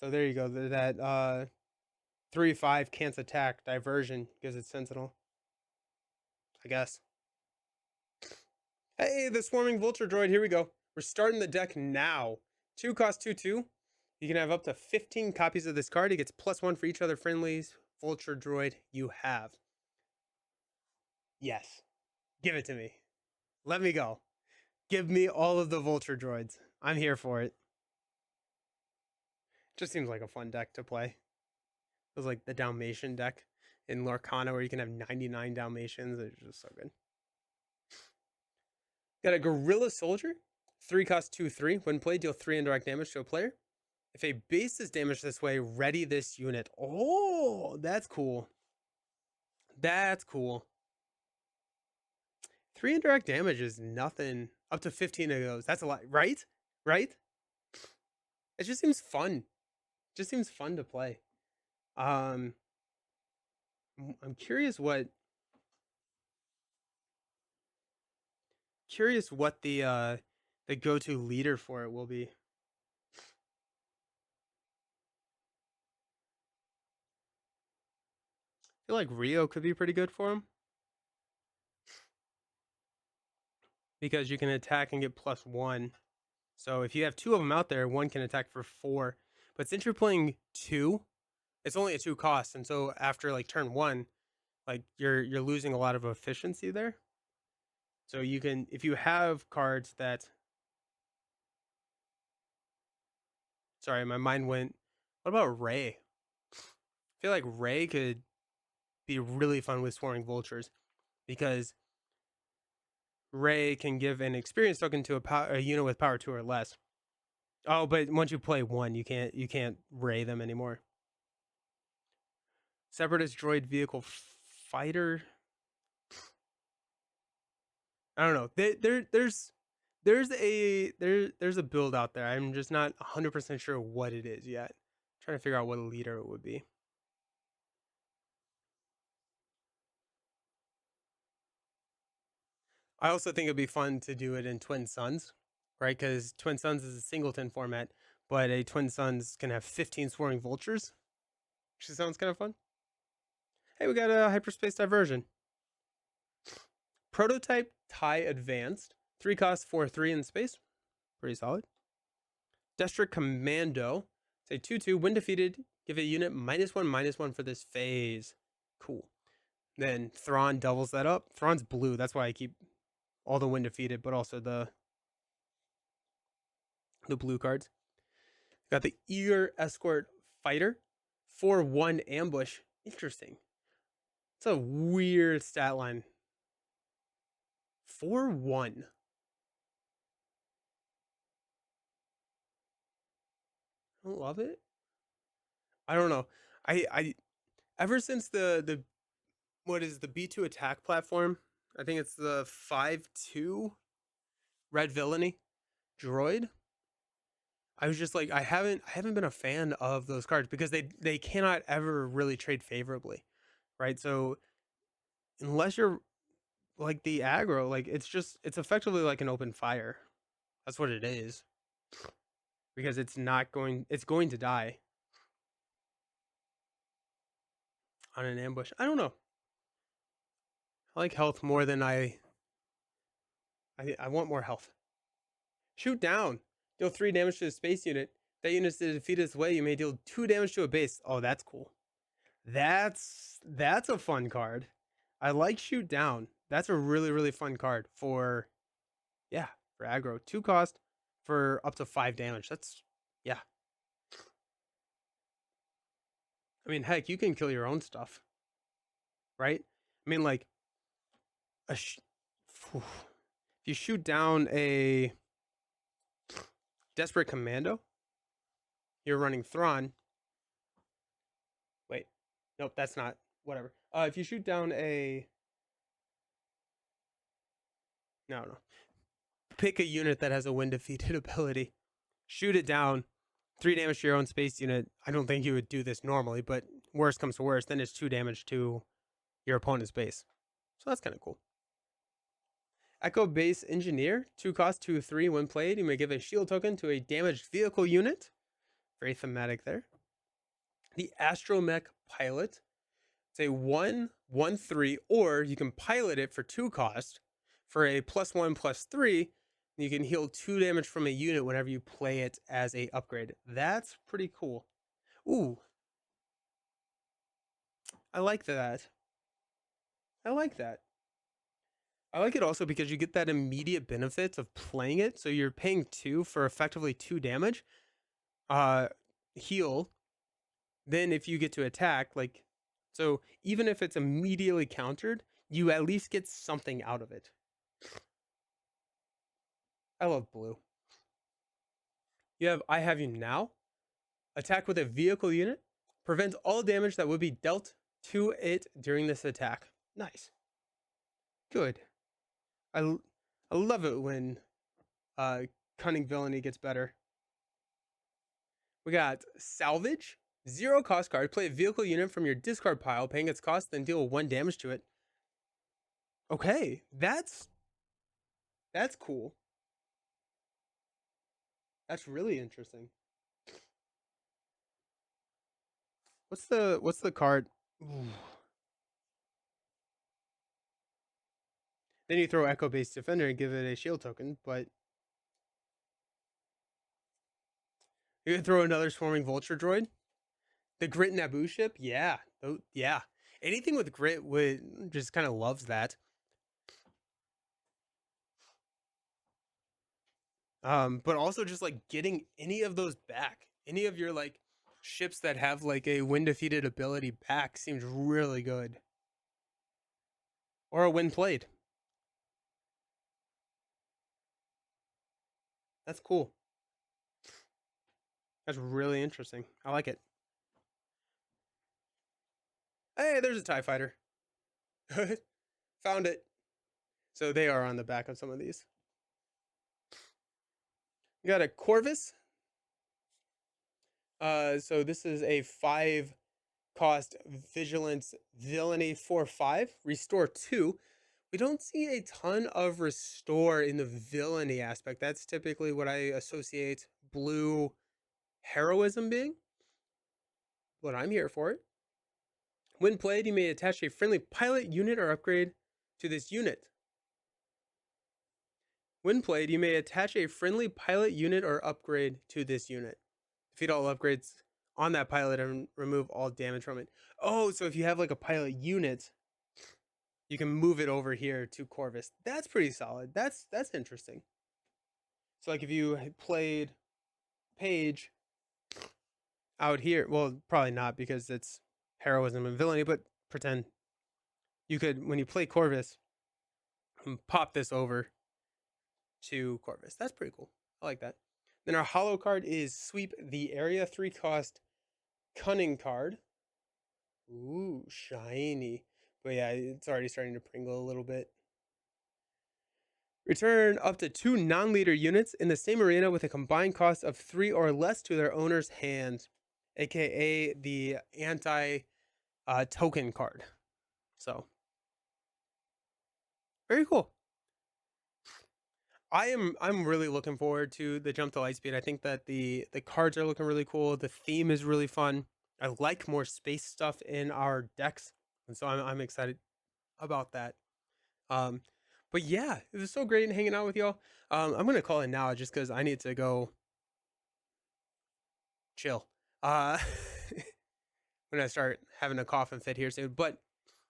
So there you go. That 3/5 can't attack. Diversion gives it Sentinel, I guess. Hey, the Swarming Vulture Droid. Here we go. We're starting the deck now. 2 cost 2/2. You can have up to 15 copies of this card. It gets +1 for each other friendly Vulture Droid you have. Yes. Give it to me. Let me go. Give me all of the Vulture Droids. I'm here for it. Just seems like a fun deck to play. It was like the Dalmatian deck in Lorcana where you can have 99 Dalmatians. It's just so good. Got a Gorilla Soldier. 3 cost 2/3. When played, deal 3 indirect damage to a player. If a base is damaged this way, ready this unit. Oh, that's cool. That's cool. 3 indirect damage is nothing. Up to 15 of those. That's a lot, right? Right? It just seems fun. It just seems fun to play. I'm curious what the go-to leader for it will be. I feel like Rio could be pretty good for him, because you can attack and get +1. So if you have 2 of them out there, one can attack for 4. But since you're playing 2, it's only a 2 cost, and so after like turn 1, like you're losing a lot of efficiency there. So you can, if you have cards that, sorry, my mind went, what about Ray? I feel like Ray could be really fun with Swarming Vultures because Ray can give an experience token to a unit with power 2 or less. Oh, but once you play 1, you can't Ray them anymore. Separatist droid vehicle fighter. I don't know. There's a build out there. I'm just not 100% sure what it is yet. I'm trying to figure out what a leader it would be. I also think it'd be fun to do it in Twin Suns, right? Because Twin Suns is a singleton format, but a Twin Suns can have 15 Swarming Vultures, which sounds kind of fun. Hey, we got a hyperspace diversion. Prototype TIE Advanced. 3 cost, 4/3 in space. Pretty solid. District Commando. Say 2/2. When defeated, give a unit -1/-1 for this phase. Cool. Then Thrawn doubles that up. Thrawn's blue. That's why I keep all the when defeated, but also the blue cards. Got the Eager Escort Fighter. 4/1 ambush. Interesting. It's a weird stat line. 4/1. I don't love it. I don't know. I ever since the what is the B2 attack platform? I think it's the 5/2 Red Villainy droid. I was just like, I haven't been a fan of those cards because they cannot ever really trade favorably, right? So unless you're like the aggro, like it's effectively like an open fire. That's what it is. Because it's going to die on an ambush. I don't know. I like health more than I want more health. Shoot down. Deal 3 damage to the space unit. That unit is defeated this way. You may deal 2 damage to a base. Oh, that's cool. That's a fun card. I like shoot down. That's a really fun card for, yeah, for aggro. 2 cost for up to 5 damage. That's, yeah. I mean, heck, you can kill your own stuff, right? I mean, like if you shoot down a Desperate Commando, you're running Thrawn. Wait, nope, that's not. Whatever. If you shoot down a, no, pick a unit that has a win defeated ability, shoot it down, 3 damage to your own space unit. I don't think you would do this normally, but worst comes to worst, then it's 2 damage to your opponent's base. So that's kind of cool. Echo Base Engineer, 2 cost, 2/3. When played, you may give a shield token to a damaged vehicle unit. Very thematic there. The Astromech Pilot. It's a 1/1/3, or you can pilot it for 2 cost for a +1/+3. You can heal 2 damage from a unit whenever you play it as a upgrade. That's pretty cool. Ooh. I like that. I like that. I like it also because you get that immediate benefit of playing it. So you're paying 2 for effectively 2 damage. Heal. Then if you get to attack, like, so even if it's immediately countered, you at least get something out of it. I love blue. I have you now. Attack with a vehicle unit. Prevent all damage that would be dealt to it during this attack. Nice. Good. I love it when Cunning Villainy gets better. We got Salvage. 0 cost card. Play a vehicle unit from your discard pile, paying its cost, then deal 1 damage to it. Okay, that's cool. That's really interesting. What's the card? Ooh. Then you throw Echo Based Defender and give it a shield token, but You could throw another swarming vulture droid. The Grit Naboo ship, yeah, yeah. Anything with Grit would just kind of loves that. But also just like getting any of those back, any of your like ships that have like a wind defeated ability back seems really good. Or a win played. That's cool. That's really interesting. I like it. Hey, there's a TIE fighter. Found it. So they are on the back of some of these. You got a Corvus. So this is a 5 cost vigilance villainy 4/5 restore 2. We don't see a ton of restore in the villainy aspect. That's typically what I associate blue heroism being, but I'm here for it. When played, you may attach a friendly pilot unit or upgrade to this unit. When played, you may attach a friendly pilot unit or upgrade to this unit. Defeat all upgrades on that pilot and remove all damage from it. Oh, so if you have like a pilot unit, you can move it over here to Corvus. That's pretty solid. That's interesting. So like if you played Paige out here, well, probably not because it's heroism and villainy, but pretend you could, when you play Corvus, pop this over to Corvus. That's pretty cool. I like that. Then our holo card is Sweep the Area, 3 cost Cunning card. Ooh, shiny. But yeah, it's already starting to pringle a little bit. Return up to 2 non-leader units in the same arena with a combined cost of 3 or less to their owner's hand, aka the anti-token card. So, very cool. I'm really looking forward to the jump to Lightspeed. I think that the cards are looking really cool. The theme is really fun. I like more space stuff in our decks, and so I'm excited about that. But yeah, it was so great hanging out with y'all. I'm gonna call it now just because I need to go chill. I'm gonna start having a cough and fit here soon. But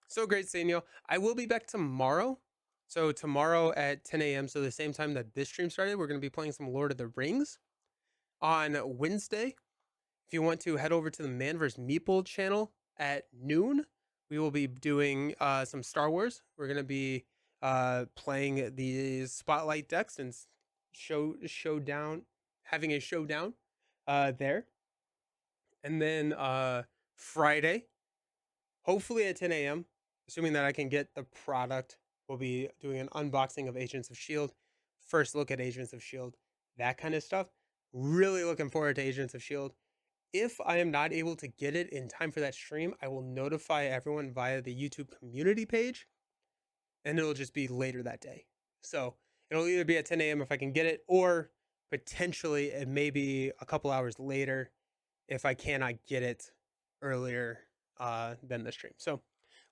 so great seeing y'all. I will be back tomorrow. So tomorrow at 10 a.m. So the same time that this stream started, we're gonna be playing some Lord of the Rings. On Wednesday, if you want to head over to the Man vs. Meeple channel at noon, we will be doing some Star Wars. We're gonna be playing the Spotlight decks and showdown, having a showdown there. And then Friday, hopefully at 10 a.m., assuming that I can get the product, we'll be doing an unboxing of Agents of S.H.I.E.L.D., first look at Agents of S.H.I.E.L.D., that kind of stuff. Really looking forward to Agents of S.H.I.E.L.D. If I am not able to get it in time for that stream, I will notify everyone via the YouTube community page, and it'll just be later that day. So it'll either be at 10 a.m. if I can get it, or potentially it may be a couple hours later if I cannot get it earlier than the stream. So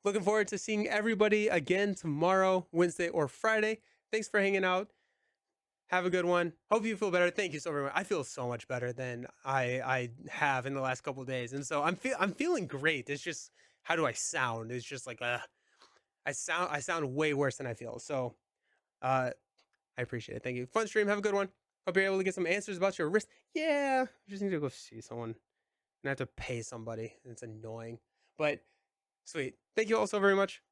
looking forward to seeing everybody again tomorrow, Wednesday, or Friday. Thanks for hanging out. Have a good one. Hope you feel better. Thank you so very much. I feel so much better than I have in the last couple of days, and so I'm feeling great. It's just, how do I sound? It's just like I sound way worse than I feel. So I appreciate it. Thank you. Fun stream. Have a good one. Hope you're able to get some answers about your wrist. Yeah, I just need to go see someone. And I have to pay somebody. It's annoying, but sweet. Thank you all so very much.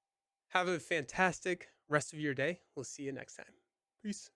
Have a fantastic rest of your day. We'll see you next time. Peace.